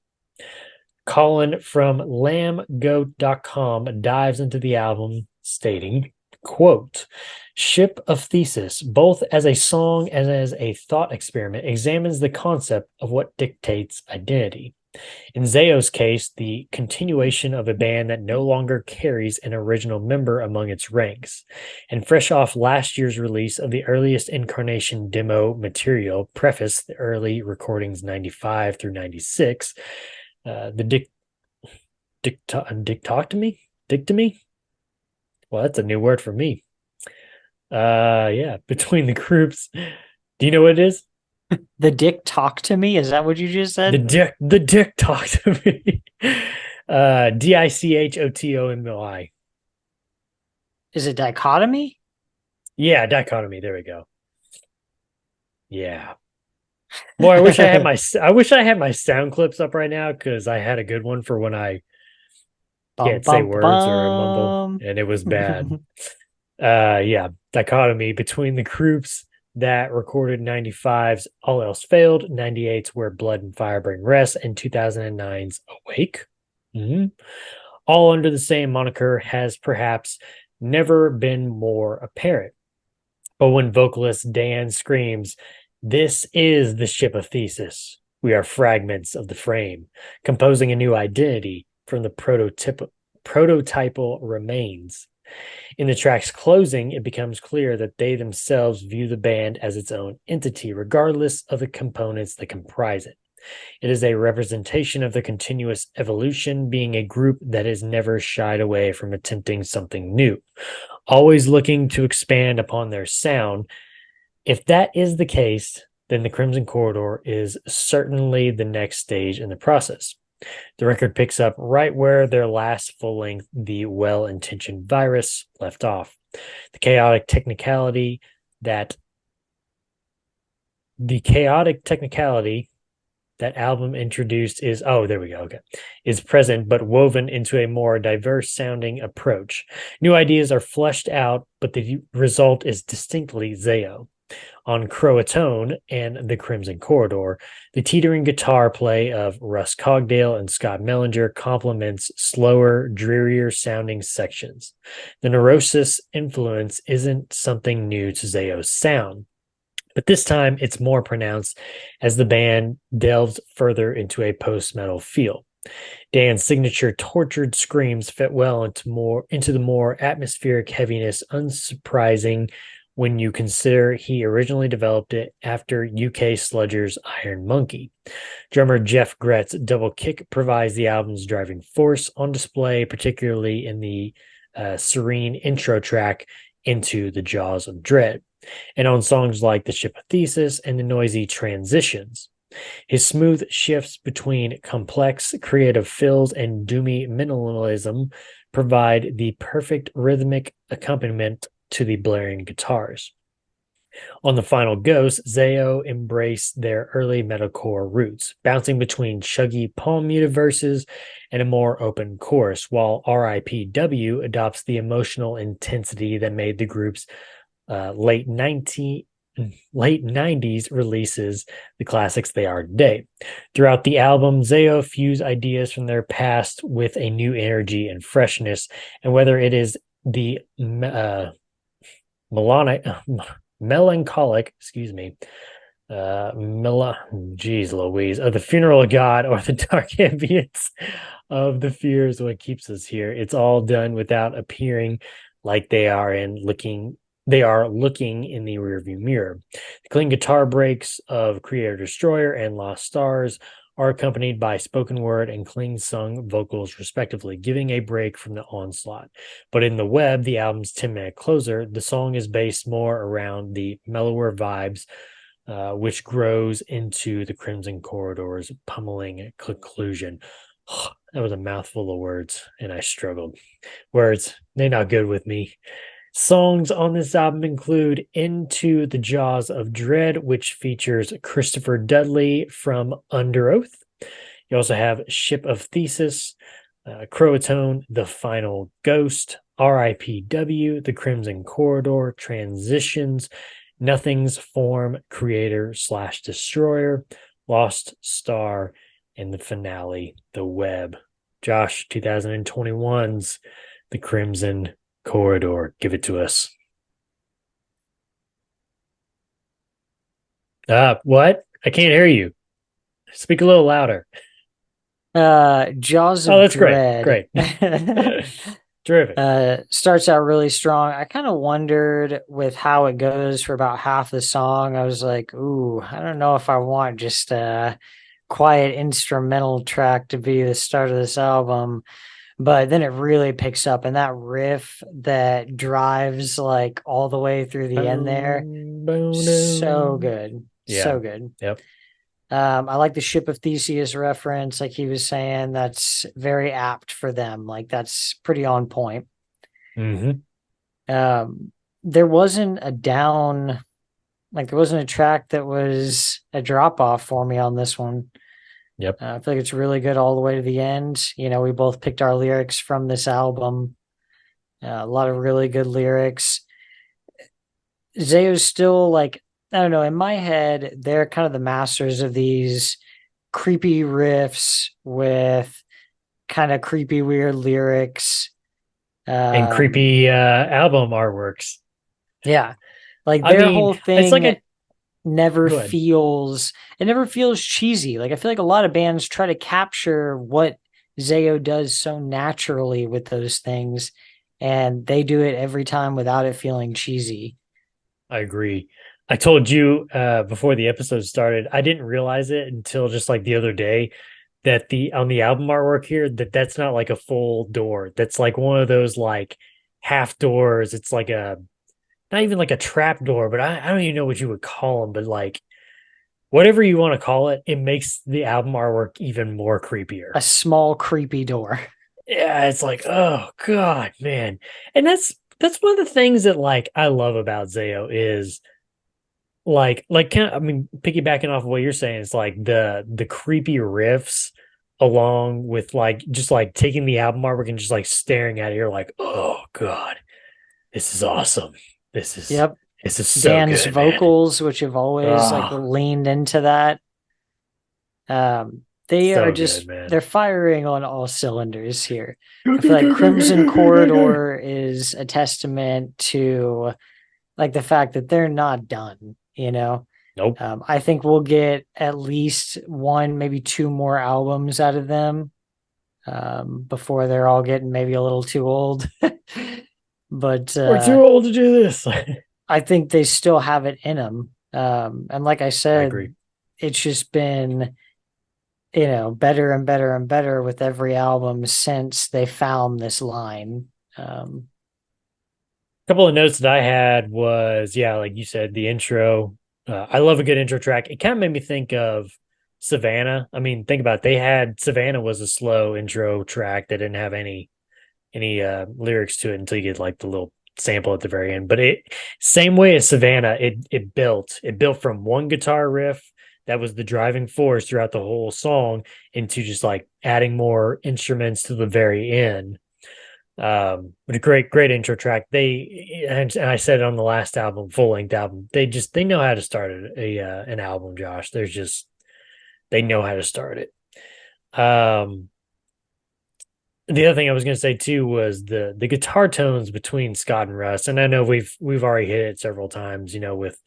Colin from lambgoat.com dives into the album stating, quote, Ship of Thesis, both as a song and as a thought experiment, examines the concept of what dictates identity. In Zayo's case, the continuation of a band that no longer carries an original member among its ranks. And fresh off last year's release of the earliest incarnation demo material, Preface, the early recordings 95 through 96, the dictotomy? Well, that's a new word for me. Yeah, between the groups. Do you know what it is? The dick talk to me? Is that what you just said? The dick talked to me. Dichotomy. Is it dichotomy? Yeah, dichotomy. There we go. Yeah. Boy, I wish I had my sound clips up right now because I had a good one for when I can't say words or I mumble, and it was bad. dichotomy between the groups that recorded 95's All Else Failed, 98's Where Blood and Fire Bring Rest, and 2009's Awake. Mhm. All under the same moniker has perhaps never been more apparent. But when vocalist Dan screams, "This is the ship of Thesis. We are fragments of the frame, composing a new identity from the prototypal remains." In the track's closing, it becomes clear that they themselves view the band as its own entity, regardless of the components that comprise it. It is a representation of the continuous evolution, being a group that has never shied away from attempting something new, always looking to expand upon their sound. If that is the case, then the Crimson Corridor is certainly the next stage in the process. The record picks up right where their last full length, The Well Intentioned Virus, left off. The chaotic technicality that album introduced is is present but woven into a more diverse sounding approach. New ideas are fleshed out, but the result is distinctly Zayo. On Croatone and The Crimson Corridor, the teetering guitar play of Russ Cogdale and Scott Mellinger complements slower, drearier sounding sections. The Neurosis influence isn't something new to Zayo's sound, but this time it's more pronounced as the band delves further into a post-metal feel. Dan's signature tortured screams fit well into the more atmospheric heaviness, unsurprising when you consider he originally developed it after UK sludger's Iron Monkey. Drummer Jeff Grett's double kick provides the album's driving force on display, particularly in the serene intro track, Into the Jaws of Dread, and on songs like The Ship of Thesis and the noisy Transitions. His smooth shifts between complex creative fills and doomy minimalism provide the perfect rhythmic accompaniment to the blaring guitars. On the final Ghost, Zayo embraced their early metalcore roots, bouncing between chuggy palm muted verses and a more open chorus, while RIPW adopts the emotional intensity that made the group's late 90s releases the classics they are today. Throughout the album, Zayo fused ideas from their past with a new energy and freshness, and whether it is the melancholic, geez Louise, of The Funeral of God or the dark ambience of The Fear is what keeps us here. It's all done without appearing like they are looking in the rearview mirror. The clean guitar breaks of Creator Destroyer and Lost Stars are accompanied by spoken word and clean-sung vocals, respectively, giving a break from the onslaught. But in The Web, the album's 10-minute closer, the song is based more around the mellower vibes, which grows into the Crimson Corridor's pummeling conclusion. That was a mouthful of words, and I struggled. Words, they're not good with me. Songs on this album include Into the Jaws of Dread, which features Christopher Dudley from Under Oath. You also have Ship of Thesis, Croatone, The Final Ghost, RIPW, The Crimson Corridor, Transitions, Nothing's Form, Creator/Destroyer, Lost Star, and the finale, The Web. Josh, 2021's The Crimson Corridor. Give it to us. What? I can't hear you. Speak a little louder. Jaws of that's Dread. Great. Terrific. Starts out really strong. I kind of wondered with how it goes for about half the song. I was like, ooh, I don't know if I want just a quiet instrumental track to be the start of this album. But then it really picks up, and that riff that drives like all the way through the end there, so good. Yeah. So good. Yep. I like the Ship of Theseus reference, like he was saying. That's very apt for them. Like that's pretty on point. Mm-hmm. There wasn't a down, like there wasn't a track that was a drop off for me on this one. Yep. I feel like it's really good all the way to the end. You know, we both picked our lyrics from this album. A lot of really good lyrics. Zayo's still like, I don't know, in my head, they're kind of the masters of these creepy riffs with kind of creepy, weird lyrics. And creepy album artworks. Yeah. Like I their mean, whole it's like thing a never go ahead. feels cheesy. Like I feel like a lot of bands try to capture what Zayo does so naturally with those things, and they do it every time without it feeling cheesy. I agree. I told you before the episode started, I didn't realize it until just like the other day that the on the album artwork here that's not like a full door. That's like one of those like half doors. It's like a not even like a trap door, but I don't even know what you would call them, but like whatever you want to call it, it makes the album artwork even more creepier. A small creepy door. Yeah, it's like, oh God, man. And that's one of the things that like I love about Zayo is like kind of, I mean, piggybacking off of what you're saying, it's like the creepy riffs along with like just like taking the album artwork and just like staring at it, you're like, oh God, this is awesome. This is Yep. this is so Dan's good, man. vocals, which have always like Oh, leaned into that. They are so good, just man. they're firing on all cylinders here. I feel like Crimson Corridor is a testament to like the fact that they're not done, you know. Nope. I think we'll get at least one, maybe two more albums out of them before they're all getting maybe a little too old. But We're too old to do this. I think they still have it in them. And like I I agree. said, it's just been, better and better and better with every album since they found this line. Couple of notes that I had was, yeah, like you said, the intro. I love a good intro track. It kind of made me think of Savannah. I mean, think about it. They had Savannah was a slow intro track that didn't have any lyrics to it until you get like the little sample at the very end. But it same way as Savannah, it built from one guitar riff that was the driving force throughout the whole song into just like adding more instruments to the very end. But a great intro track. And I said it on the last album, full length album. They know how to start an album, Josh. They know how to start it. The other thing I was going to say too was the guitar tones between Scott and Russ, and I know we've already hit it several times, with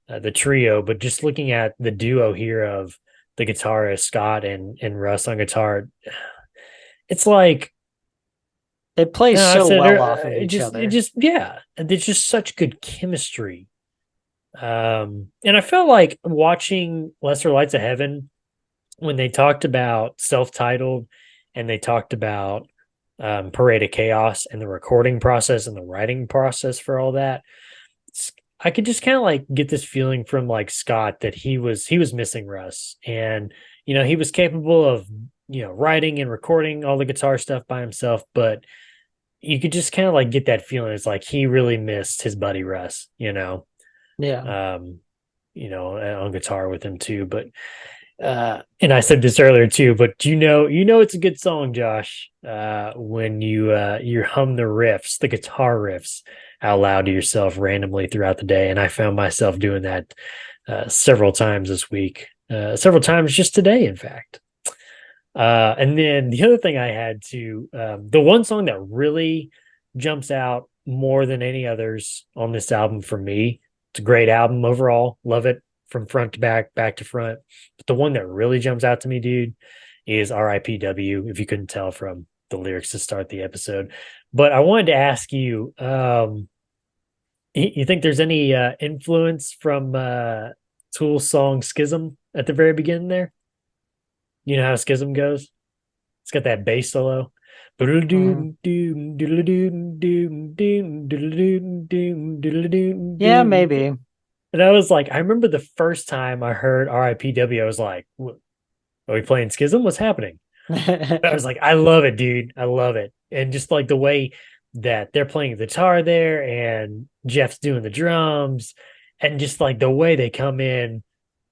the trio, but just looking at the duo here of the guitarist Scott and Russ on guitar, it's like it plays I've so said well off of each it other. just yeah, it's just such good chemistry. And I felt like watching Lesser Lights of Heaven when they talked about self-titled and they talked about Parade of Chaos and the recording process and the writing process for all that. I could just kind of like get this feeling from like Scott that he was missing Russ, and he was capable of writing and recording all the guitar stuff by himself, but you could just kind of like get that feeling. It's like he really missed his buddy Russ, Yeah. On guitar with him too. But and I said this earlier too, but it's a good song, Josh, when you hum the riffs, the guitar riffs out loud to yourself randomly throughout the day. And I found myself doing that several times this week, several times just today, in fact. And then the other thing I had the one song that really jumps out more than any others on this album for me. It's a great album overall. Love it from front to back to front. But the one that really jumps out to me, dude, is RIPW, if you couldn't tell from the lyrics to start the episode. But I wanted to ask you, you think there's any influence from Tool's song Schism at the very beginning there? You know how Schism goes? It's got that bass solo. Yeah, maybe. And I was like, I remember the first time I heard RIPW, I was like, are we playing Schism? What's happening? But I was like, I love it, dude. I love it. And just like the way that they're playing the guitar there and Jeff's doing the drums and just like the way they come in.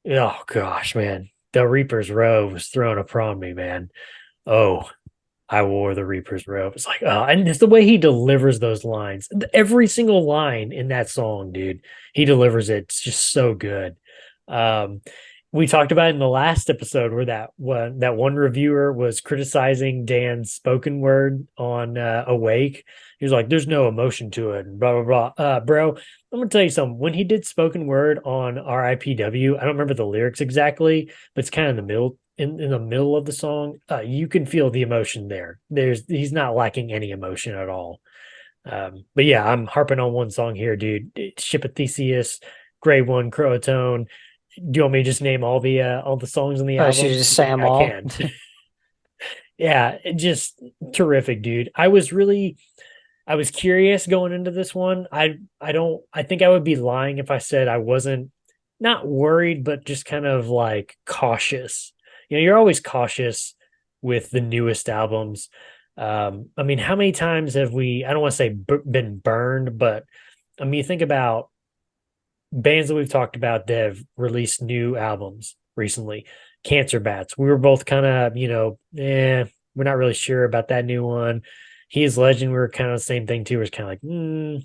Oh gosh, man. The Reaper's Row was thrown upon me, man. Oh, I wore the Reaper's robe. It's like, oh, and it's the way he delivers those lines. Every single line in that song, dude, he delivers it. It's just so good. Um, we talked about in the last episode where that one reviewer was criticizing Dan's spoken word on Awake. He was like, "There's no emotion to it," and blah blah blah. Bro, I'm gonna tell you something. When he did spoken word on RIPW, I don't remember the lyrics exactly, but it's kind of in the middle in the middle of the song. You can feel the emotion there. He's not lacking any emotion at all. But yeah, I'm harping on one song here, dude. Ship of Theseus, Grade One, Croatone. Do you want me to just name all the songs on the Oh, should album? you just say them I all? can. Yeah, just terrific, dude. I was curious going into this one. I think I would be lying if I said I wasn't not worried, but just kind of like cautious. You're always cautious with the newest albums. I mean, how many times have I don't want to say been burned, but I mean, you think about bands that we've talked about that have released new albums recently. Cancer Bats. We were both kind of, we're not really sure about that new one. He is Legend. We were kind of the same thing too. It was kind of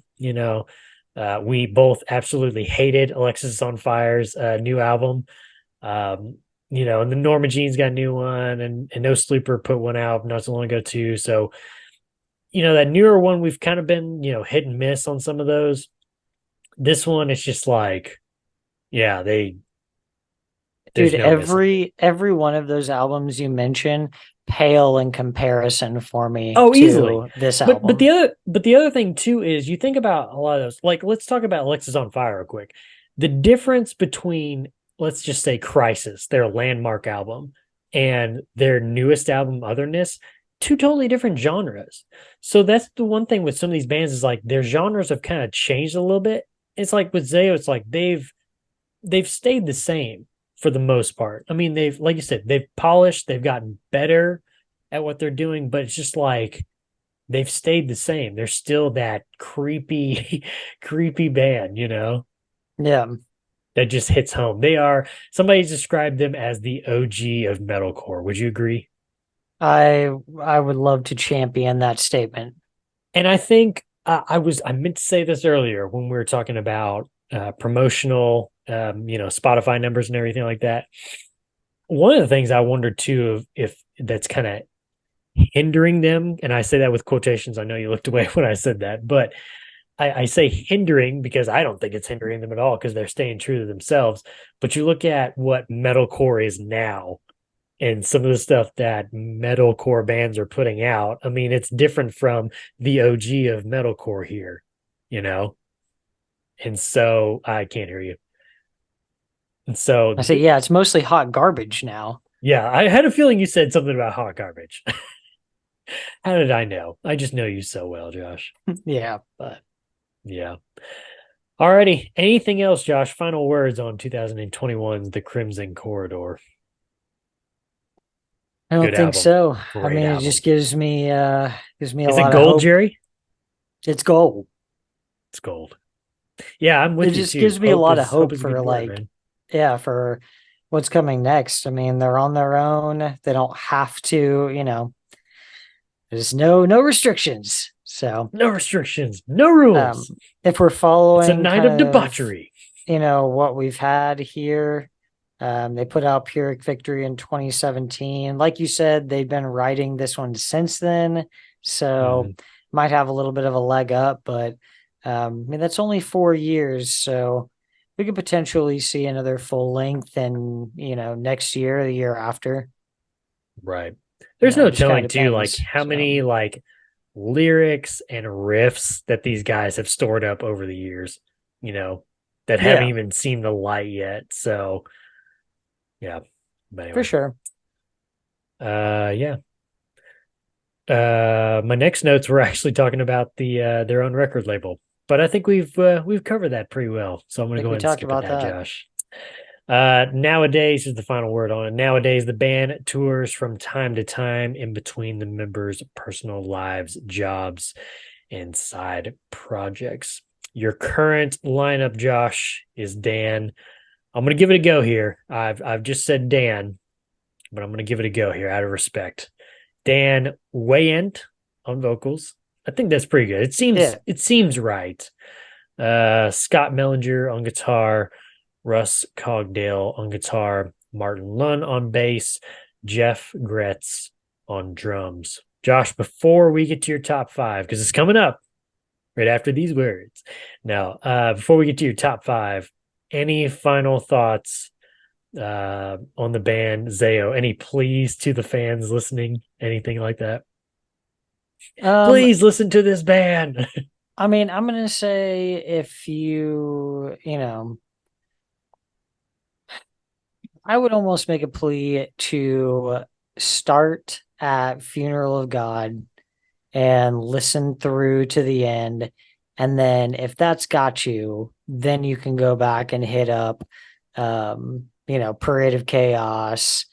like, we both absolutely hated Alexis on Fire's new album. And the Norma Jean's got a new one, and No Sleeper put one out not so long ago too. So, that newer one, we've kind of been, hit and miss on some of those. This one, it's just like, yeah, there's Dude, no missing. every one of those albums you mentioned pale in comparison for me Oh, easily. to this But album. the other thing too is you think about a lot of those. Like, let's talk about Alexis on Fire real quick. The difference between, let's just say, Crisis, their landmark album, and their newest album, Otherness, two totally different genres. So that's the one thing with some of these bands is like their genres have kind of changed a little bit. It's like with Zayo, it's like they've stayed the same for the most part. I mean, they've, like you said, they've polished, they've gotten better at what they're doing, but it's just like they've stayed the same. They're still that creepy, creepy band, Yeah, that just hits home. Somebody's described them as the OG of metalcore. Would you agree? I would love to champion that statement. And I think I meant to say this earlier when we were talking about promotional, Spotify numbers and everything like that. One of the things I wondered too, if that's kind of hindering them, and I say that with quotations. I know you looked away when I said that, but I say hindering because I don't think it's hindering them at all because they're staying true to themselves. But you look at what metalcore is now and some of the stuff that metalcore bands are putting out. I mean, it's different from the OG of metalcore here, you know? And so I can't hear you. And so, I say, yeah, it's mostly hot garbage now. yeah, I had a feeling you said something about hot garbage. How did I know? I just know you so well, Josh. Yeah. But yeah. Alrighty. Anything else, Josh? Final words on 2021's The Crimson Corridor. I don't Good think album. so. I Great mean, it album. just gives me a Is lot it of gold, hope. Jerry? It's gold. It's gold. Yeah, I'm with It you just too. gives me a lot of Hope hope is a good for word, man. for what's coming next. I mean, they're on their own. They don't have to, there's no restrictions. So No restrictions, no um, rules. if we're It's a following night kind of of, debauchery. what we've had here, they put out Pyrrhic Victory in 2017. Like you said, they've been writing this one since then. So might have a little bit of a leg up, but I mean, that's only 4 years. So we could potentially see another full length and, next year, the year after. Right. There's It no just kind telling of too, like depends. how So, many like lyrics and riffs that these guys have stored up over the years, that haven't yeah, even seen the light yet. So yeah. But for anyway. sure. Yeah. My next notes were actually talking about their own record label, but I think we've covered that pretty well. So I'm I gonna think go we ahead and talked skip at about that, that. Josh. Nowadays is the final word on it. Nowadays, the band tours from time to time in between the members' personal lives, jobs, and side projects. Your current lineup, Josh, is Dan. I'm gonna give it a go here. I've just said Dan, but I'm gonna give it a go here out of respect. Dan Wayant on vocals. I think that's pretty good. It seems right. Scott Mellinger on guitar, Russ Cogdale on guitar, Martin Lunn on bass, Jeff Gretz on drums. Josh, before we get to your top five, because it's coming up right after these words. Now, before we get to your top five, any final thoughts on the band Zayo? Any pleas to the fans listening? Anything like that? Um, Please listen to this band. I mean, I'm gonna say if you know, I would almost make a plea to start at Funeral of God and listen through to the end. And then if that's got you, then you can go back and hit up, Parade of Chaos,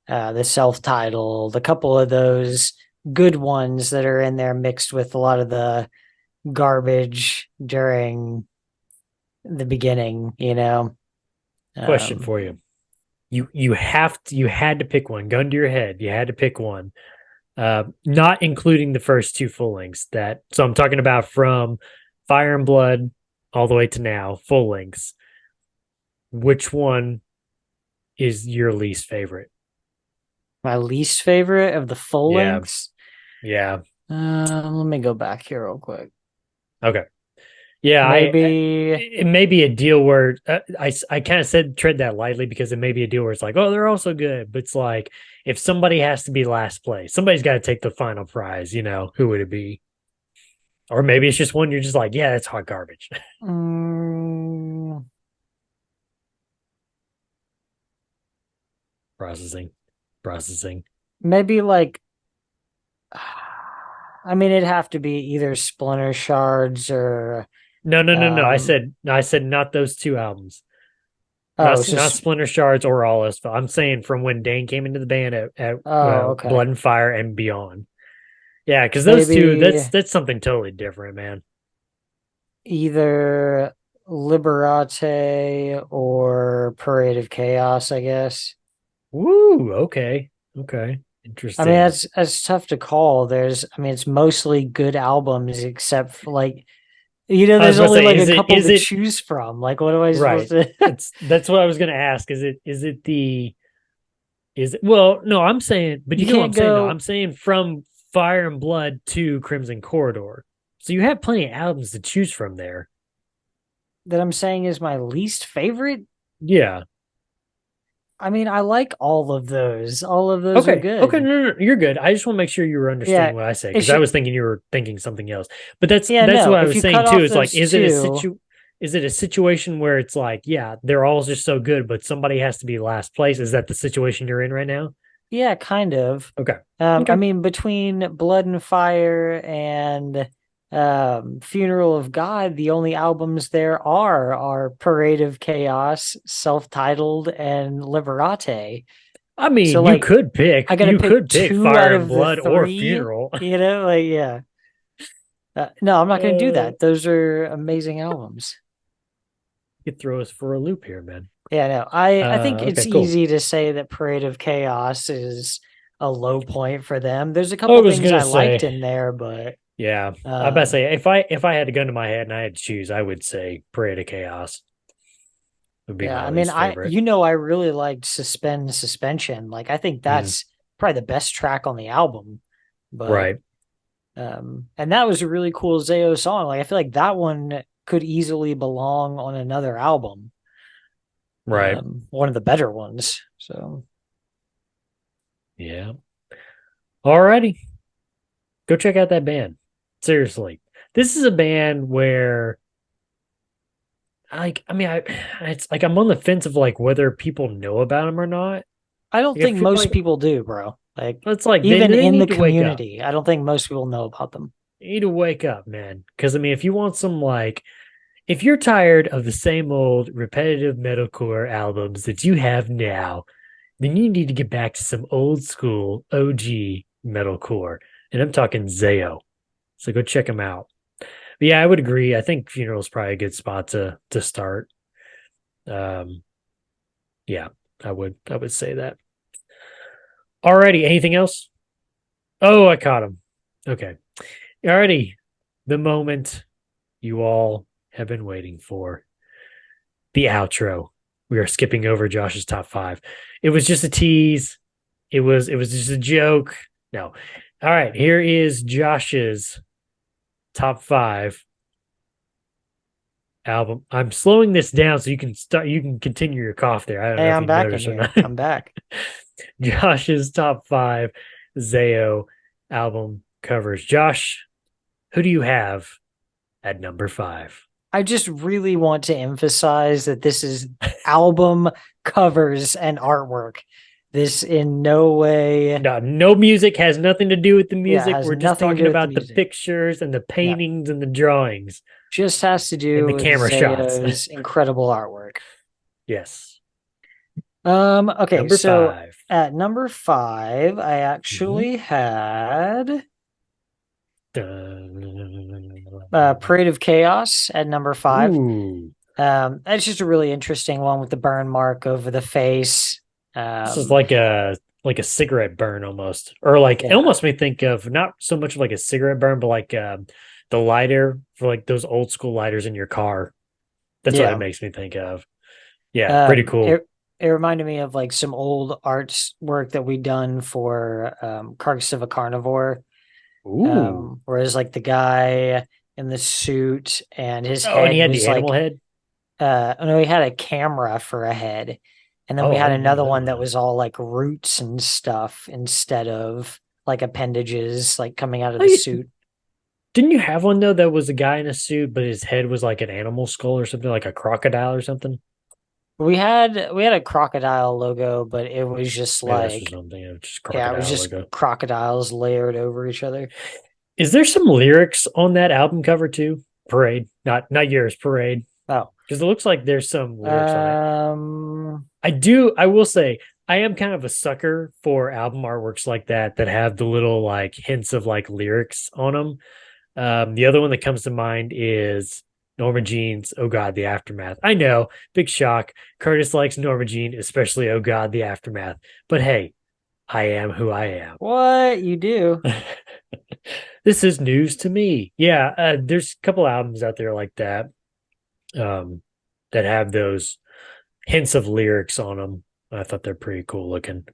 the self-titled, a couple of those good ones that are in there mixed with a lot of the garbage during the beginning, Question Um, for you. You had to pick one. Gun to your head. You had to pick one. Not including the first two full lengths. So I'm talking about from Fire and Blood all the way to now, full lengths. Which one is your least favorite? my least favorite of the full Yeah. lengths. Yeah. Let me go back here real quick. Okay. Yeah, Maybe it may be a deal where I kind of said tread that lightly because it may be a deal where it's like, oh, they're also good, but it's like if somebody has to be last place, somebody's got to take the final prize. Who would it be? Or maybe it's just one you're just like, yeah, that's hot garbage. mm, Processing. maybe like I mean it'd have to be either Splinter Shards or No. I um said not those two albums. oh Not Splinter Shards or All Us. I'm saying from when Dane came into the band at okay. Blood and Fire and beyond. Yeah, because those two, Maybe that's something totally different, man. either Liberate or Parade of Chaos, I guess. Woo. Okay. I mean, Interesting. that's tough to call. It's mostly good albums, except for like, I was there's about to only say, like a is it couple is to it choose from. Like, what am I supposed right? to? That's what I was gonna ask. Is it well, no, I'm saying, but You you know what I'm can't saying though? go I'm saying from Fire and Blood to Crimson Corridor. So you have plenty of albums to choose from there. that I'm saying is my least favorite. Yeah. I mean, I like all of those. All of those are Okay. Okay. good. No, you're good. I just want to make sure you were Yeah, understanding what I say it because I should. was thinking you were thinking something else. But that's Yeah, that's no. what I If was you saying cut too. off Is like, those two, is it a situation where it's like, yeah, they're all just so good, but somebody has to be last place? Is that the situation you're in right now? yeah, kind of. Okay. I Okay. mean, between Blood and Fire and Funeral of God, the only albums there are Parade of Chaos, self-titled, and Liberate. I So mean, like, I gotta you pick could pick two out Fire and of the Blood or three. Funeral. Like yeah. No, I'm not gonna do Uh, that. Those are amazing albums. you throw us for a loop here, man. Yeah, no, I think it's Okay, cool. easy to say that Parade of Chaos is a low point for them. There's a I couple was things gonna I liked say, in there, but yeah, I bet um, say if I had a gun to my head and I had to choose, I would say Parade of Chaos would be yeah, my I mean, least favorite. I really liked Suspend Suspension. Like, I think Mm, that's probably the best track on the album. But right, and that was a really cool Zayo song. Like, I feel like that one could easily belong on another album. right, One of the better ones. So yeah. Alrighty, go check out that band. Seriously, this is a band where like I mean I it's like I'm on the fence of like whether people know about them or not. I don't Like I think feel most like people do, bro. Like, it's like even they in the need to wake up. community, I don't think most people know about them. They need to wake up, man. Because I mean, if you want some like if you're tired of the same old repetitive metalcore albums that you have now, then you need to get back to some old school OG metalcore. And I'm talking Zayo. So go check them out. But yeah, I would agree. I think Funeral is probably a good spot to start. Um, yeah, I would say that. Alrighty, anything else? Oh, I caught him. Okay. Alrighty. The moment you all have been waiting for. The outro. We are skipping over Josh's top 5. It was just a tease. It was just a joke. No. All right, here is Josh's top 5 album. I'm slowing this down so you can continue your cough there. I don't Hey, know if I'm you back in noticed or here. not. I'm back. Josh's top 5 Zayo album covers. Josh, who do you have at number 5? I just really want to emphasize that this is album covers and artwork. This in no way, No music, has nothing to do with the music. has We're just nothing to talking do with the about the music. pictures and the paintings and the drawings Just has to and do the with camera shots. Zayo's incredible artwork. Yes. Okay, Number so 5. at number 5, I actually had Parade of Chaos at number 5. Ooh, That's just a really interesting one with the burn mark over the face. this is like a cigarette burn almost, or like it Yeah. almost made me think of not so much of like a cigarette burn, but like the lighter for like those old school lighters in your car. That's what Yeah. it makes me think of. Yeah, pretty cool. It reminded me of like some old arts work that we done for Carcass of a Carnivore. Ooh. Whereas like the guy in the suit and his Oh, and head he had was the like animal head. no, he had a camera for a head. And then Oh, we I had didn't know another that one that one. was all like roots and stuff instead of like appendages like coming out of Oh, the yeah. suit. Didn't you have one though that was a guy in a suit, but his head was like an animal skull or something, like a crocodile or something? We had a crocodile logo, but it was just Maybe this was like something, just yeah, it was crocodile just logo. crocodiles layered over each other. Is there some lyrics on that album cover too? Parade, not yours, Parade, Oh. because it looks like there's some lyrics on it. I will say, I am kind of a sucker for album artworks like that have the little like hints of like lyrics on them. The other one that comes to mind is Norma Jean's "Oh God, the Aftermath." I know, big shock. Curtis likes Norma Jean, especially "Oh God, the Aftermath." But hey, I am who I am. What you do? This is news to me. Yeah, there's a couple albums out there like that, that have those hints of lyrics on them. I thought they're pretty cool looking.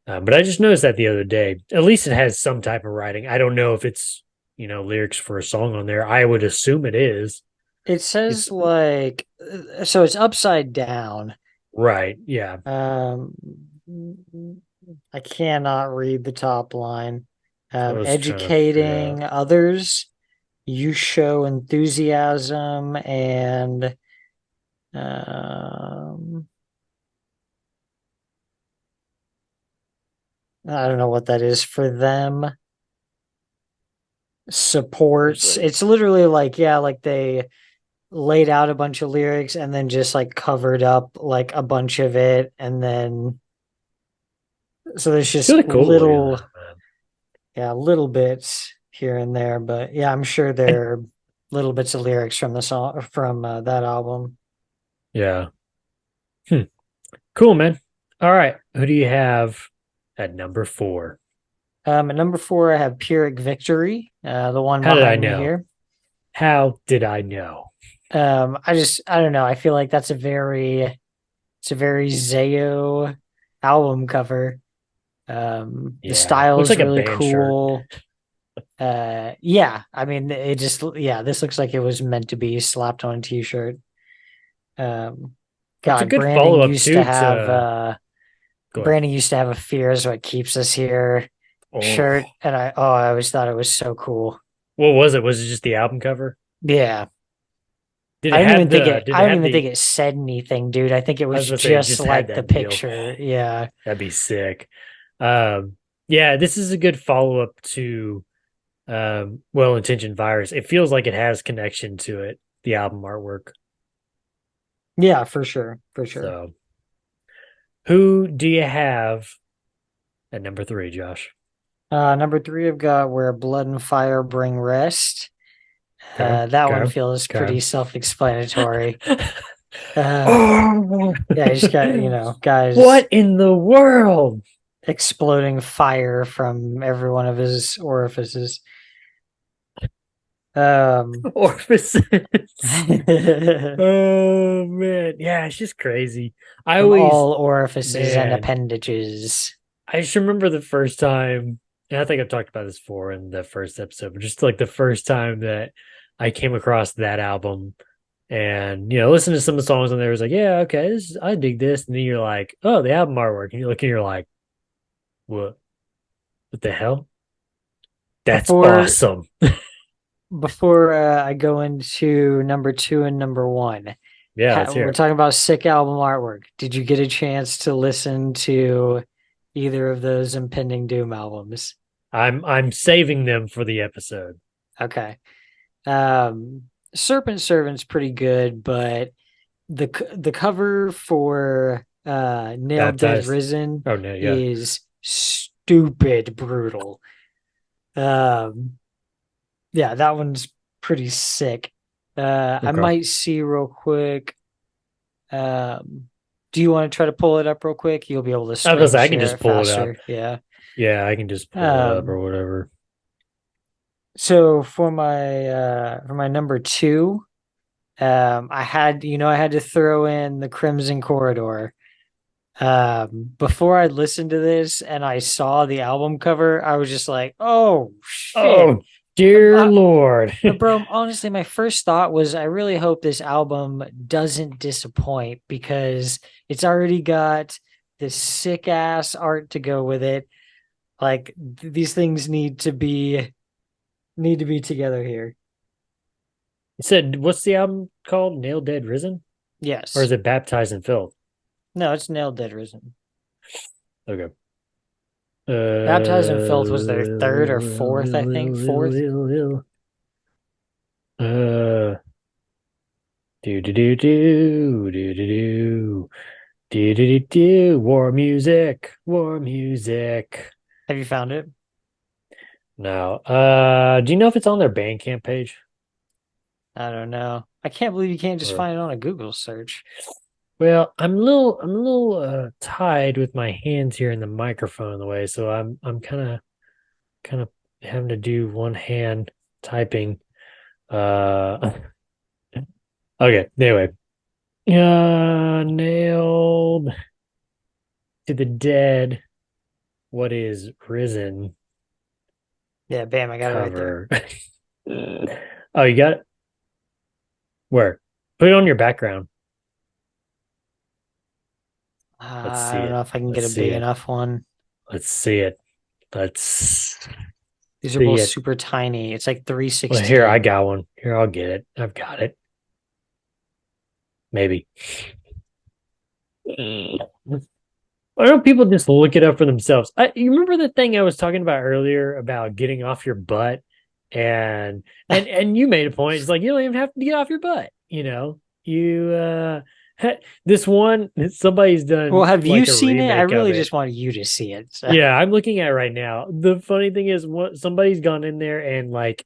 But I just noticed that the other day. At least it has some type of writing. I don't know if it's lyrics for a song on there. I would assume it is. It says like so it's upside down. Right. Yeah. I cannot read the top line. I was trying to figure Educating out. others, you show enthusiasm and I don't know what that is for them. Supports. It's literally like, yeah, like they laid out a bunch of lyrics and then just like covered up like a bunch of it, and then so there's just Really cool looking little at that, man. little bits here and there, but yeah, I'm sure there are little bits of lyrics from the song from that album. Yeah. Cool, man. All right. Who do you have at number 4? At number 4, I have Pyrrhic Victory, the one How did I behind me know? here. How did I know? I don't know. I feel like it's a very Zayo album cover. The Yeah. style Looks is like a really band cool. Yeah, I mean, it just this looks like it was meant to be slapped on a t-shirt. It's a God, good Brandon follow-up used too to have Go ahead. Brandon used to have a "Fears What Keeps Us Here" shirt, Oh. and I always thought it was so cool. What was it? Was it just the album cover? Yeah, Did I it don't have even think the? it. Did I it don't have even the? think it said anything, dude. I think it I was was gonna say it just just had like the that deal. picture. Yeah, That'd be sick. Yeah, this is a good follow-up to Well-Intentioned Virus. It feels like it has connection to it, the album artwork. yeah, for sure. So, who do you have at number 3, Josh? Number 3, I've got Where Blood and Fire Bring Rest. That one feels pretty self-explanatory. Yeah, I just got, guys. What in the world? exploding fire from every one of his orifices. Orifices. From Oh man, yeah, it's just crazy. all orifices and Man, appendages. I just remember the first time, and I think I've talked about this before in the first episode, but just like the first time that I came across that album and listen to some of the songs on there, was like, yeah, okay, I dig this. And then you're like, oh, the album artwork, and you look and you're like, what? What the hell? That's Before awesome. before I go into number 2 and number 1, Yeah, let's hear we're it. talking about sick album artwork. Did you get a chance to listen to either of those Impending Doom albums? I'm saving them for the episode. Okay. Um, Serpent Servant's pretty good, but the cover for Nailed Dead Baptized. Risen Oh no, yeah. is stupid brutal. Yeah, that one's pretty sick. I Okay. might see real quick. Do you want to try to pull it up real quick? You'll be able to I was gonna screen say, I can share just it pull it up. faster. Yeah. Yeah, I can just pull it up or Um, whatever. so for my number 2, I had to throw in the Crimson Corridor. Before I listened to this and I saw the album cover, I was just like, "Oh shit!" Oh dear Lord. But bro, honestly, my first thought was, I really hope this album doesn't disappoint because it's already got this sick ass art to go with it. Like these things need to be together here. You said, what's the album called? Nail Dead Risen? Yes. Or is it Baptized in Filth? No, it's Nailed Dead Risen. Okay. Baptized in Filth was their third or fourth, I think. Fourth. Do do do do do do do do do do do. War music. War music. Have you found it? No. Do you know if it's on their Bandcamp page? I don't know. I can't believe you can't just Or- find it on a Google search. Well, I'm a little tied with my hands here in the microphone in the way, so I'm kind of having to do one hand typing. Okay, anyway. Nailed to the dead. What is risen Yeah, bam, I got it right there. cover? Oh, you got it? Where? Put it on your background. Let's I see don't it. know if I can get Let's a see big it. enough one. Let's see it. Let's These are see both it. super tiny. It's like Well, 316. here, I got one. Here, I'll get it. I've got it. Maybe. Why don't people just look it up for themselves? You remember the thing I was talking about earlier about getting off your butt, and you made a point. It's like you don't even have to get off your butt. You this one somebody's done. Well, have you like a seen it? I remake of really it. just wanted you to see it. So. Yeah, I'm looking at it right now. The funny thing is, what somebody's gone in there and like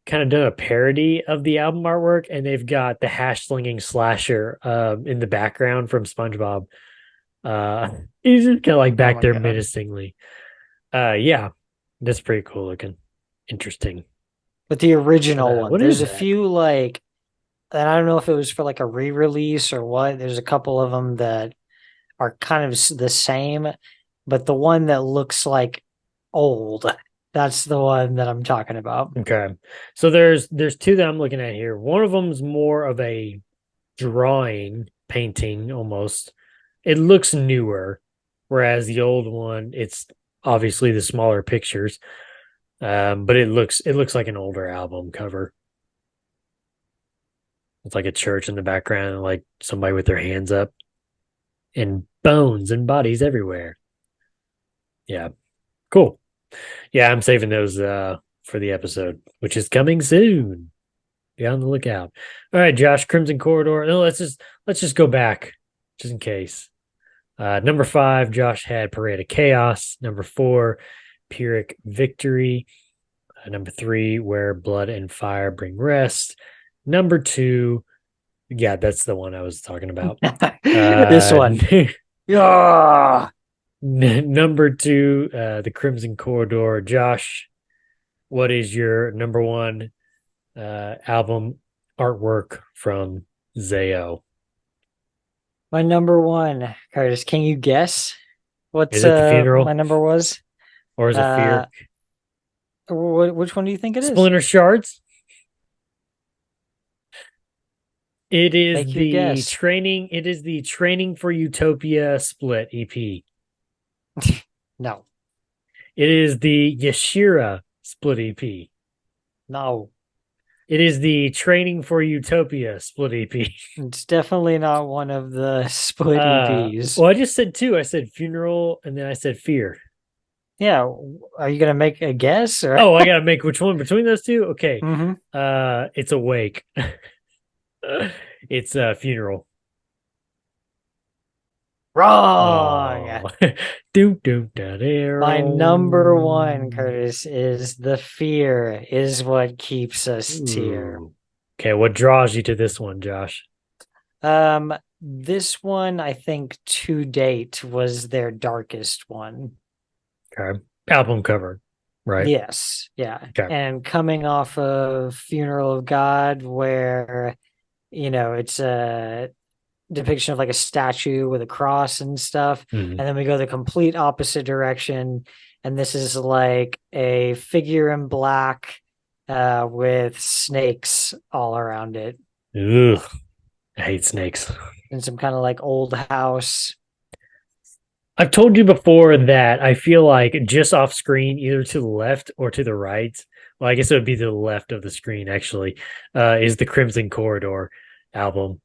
kind of done a parody of the album artwork, and they've got the hash slinging slasher in the background from SpongeBob. He's just kind of like back my there God. menacingly. Yeah, that's pretty cool looking. Interesting. But the original one, What there's is a that? few like, and I don't know if it was for like a re-release or what. There's a couple of them that are kind of the same, but the one that looks like old, that's the one that I'm talking about. Okay, so there's two that I'm looking at here. One of them's more of a drawing, painting almost. It looks newer, whereas the old one, it's obviously the smaller pictures. But it looks like an older album cover. It's like a church in the background, and like somebody with their hands up, and bones and bodies everywhere. Yeah, cool. Yeah, I'm saving those for the episode, which is coming soon. Be on the lookout. All right, Josh, Crimson Corridor. No, let's just go back, just in case. Number 5, Josh had Parade of Chaos. Number 4, Pyrrhic Victory. Number 3, Where Blood and Fire Bring Rest. Number 2, yeah, that's the one I was talking about. This one. Yeah. Number 2, the Crimson Corridor. Josh, what is your number 1 album artwork from Zayo? My number 1, Curtis. Can you guess what's Is it The my Funeral number was? or is it Fear? Which one do you think it is? Splinter Shards. It is Make your the guess. training. It is the Training for Utopia split EP. No, It is the Yashira split EP. no, It is the Training for Utopia split EP. it's definitely not one of the split EPs. Well, I just said 2. I said Funeral and then I said Fear. Yeah, are you gonna make a guess? Or? Oh, I gotta make which one between those 2? Okay. Mm-hmm. It's Awake. It's Funeral. Wrong. Oh. Doom, doom, da, da, My number 1, Curtis, is the fear is what keeps us here. Ooh. Okay, what draws you to this one, Josh? This one I think to date was their darkest one. Okay. Album cover, right? Yes, yeah. Okay. And coming off of Funeral of God, where it's a depiction of like a statue with a cross and stuff, Mhm. and then we go the complete opposite direction, and this is like a figure in black with snakes all around it Ugh. I hate snakes. and some kind of like old house. I've told you before that I feel like just off screen, either to the left or to the right, well, I guess it would be to the left of the screen actually, is the Crimson Corridor album.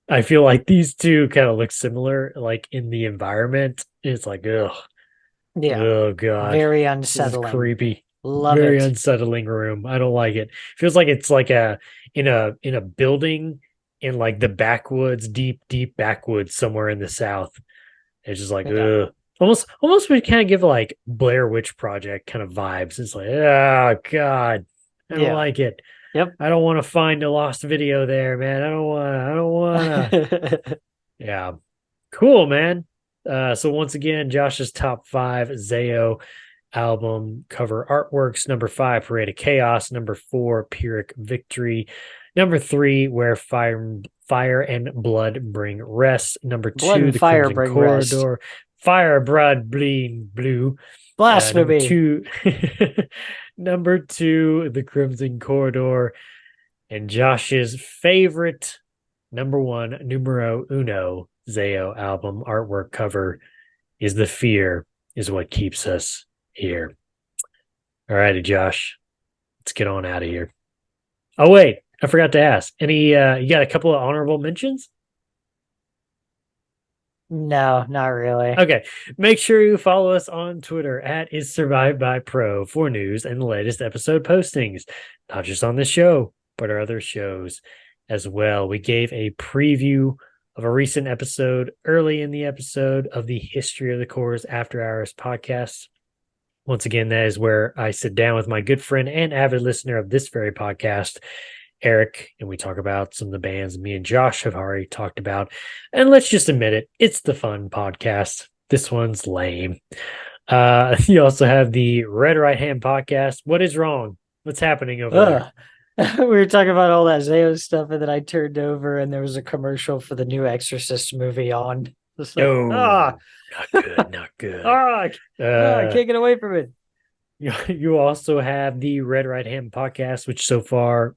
I feel like these two kind of look similar, like in the environment. It's like, ugh, Yeah, oh god, very this is unsettling. creepy. Love Very it. unsettling room. I don't like it. Feels like it's like in a building in like the backwoods, deep backwoods somewhere in the south. It's just like, Yeah. ugh. Almost we kind of give like Blair Witch Project kind of vibes. It's like, oh god, I don't Yeah. like it. Yep. I don't want to find a lost video there, man. I don't wanna. Yeah. Cool, man. So once again, Josh's top 5 Zayo album cover artworks. Number 5, Parade of Chaos. Number 4, Pyrrhic Victory. Number 3, Where Fire and Blood Bring Rest. Number 2, Blood and The fire Crimson bring rest. Corridor. Fire, Blood, Bleed, Blue. Number Blasphemy. 2, number 2, The Crimson Corridor. And Josh's favorite number 1, numero uno Zayo album artwork cover is The Fear is What Keeps Us Here. All righty, Josh, let's get on out of here. Oh, wait, I forgot to ask. Any, you got a couple of honorable mentions? No, not really. Okay, make sure you follow us on Twitter at Is Survived by Pro for news and the latest episode postings, not just on this show, but our other shows as well. We gave a preview of a recent episode early in the episode of the History of the Cores After Hours podcast. Once again, that is where I sit down with my good friend and avid listener of this very podcast, Eric, and we talk about some of the bands me and Josh have already talked about. And let's just admit it, it's the fun podcast. This one's lame. You also have the Red Right Hand podcast. What is wrong? What's happening over there? We were talking about all that Zayo stuff, and then I turned over, and there was a commercial for the new Exorcist movie on. Just like, No, not good, not good. I can't get away from it. You also have the Red Right Hand podcast, which so far,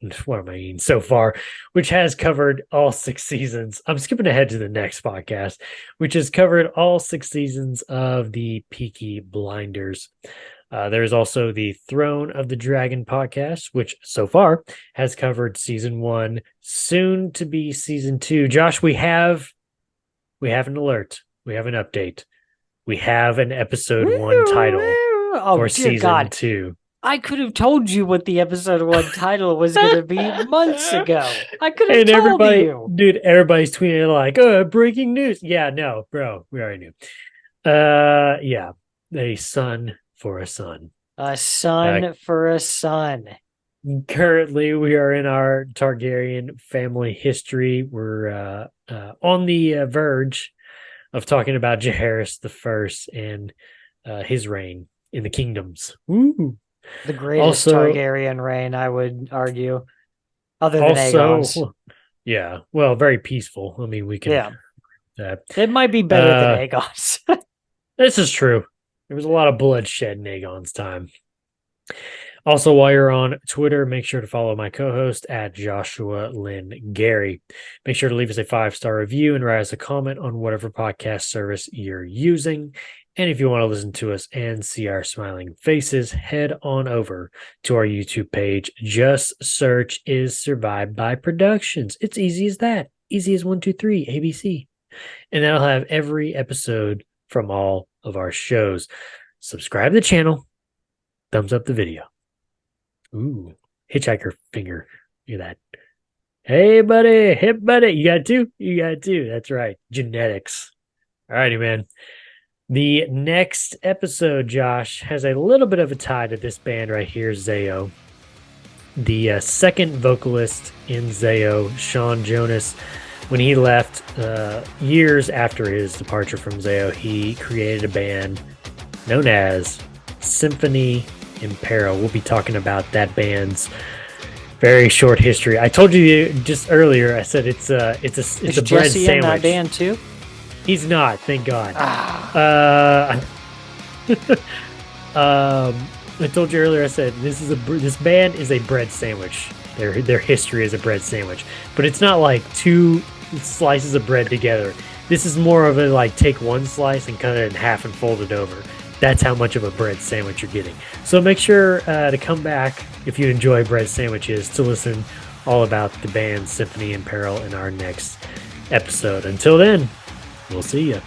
which has covered all 6 seasons. I'm skipping ahead to the next podcast, which has covered all 6 seasons of the Peaky Blinders. There's also the Throne of the Dragon podcast, which so far has covered season 1, soon to be season 2. Josh, we have an alert. We have an update. We have an episode 1 title for season 2. I could have told you what the episode 1 title was going to be months ago. I could have told you. Dude, everybody's tweeting like, breaking news. Yeah, no, bro, we already knew. Yeah, a son for a son. A son for a son. Currently, we are in our Targaryen family history. We're on the verge of talking about Jaehaerys the First and his reign in the kingdoms. Woo. The greatest Also- Targaryen reign, I would argue, other than Aegon's. Yeah, well, very peaceful. I mean, we can. Yeah. It might be better than Aegon's. This is true. There was a lot of bloodshed in Aegon's time. Also, while you're on Twitter, make sure to follow my co-host at Joshua Lynn Gary. Make sure to leave us a 5-star review and write us a comment on whatever podcast service you're using. And if you want to listen to us and see our smiling faces, head on over to our YouTube page. Just search Is Survived by Productions. It's easy as that. Easy as 1, 2, 3, ABC. And that'll have every episode from all of our shows. Subscribe to the channel. Thumbs up the video. Ooh, hitchhiker finger. Look at that. Hey, buddy. Hey, buddy. You got it too? You got it too. That's right. Genetics. All righty, man. The next episode, Josh, has a little bit of a tie to this band right here, Zayo. The second vocalist in Zayo, Sean Jonas, when he left years after his departure from Zayo, he created a band known as Symphony in Peril. We'll be talking about that band's very short history. I told you just earlier. I said it's a bread Jesse sandwich. in that band too? He's not, thank God. I told you earlier. I said this band is a bread sandwich. Their history is a bread sandwich, but it's not like two slices of bread together. This is more of a like take one slice and cut it in half and fold it over. That's how much of a bread sandwich you're getting. So make sure to come back if you enjoy bread sandwiches to listen all about the band Symphony in Peril in our next episode. Until then, we'll see you.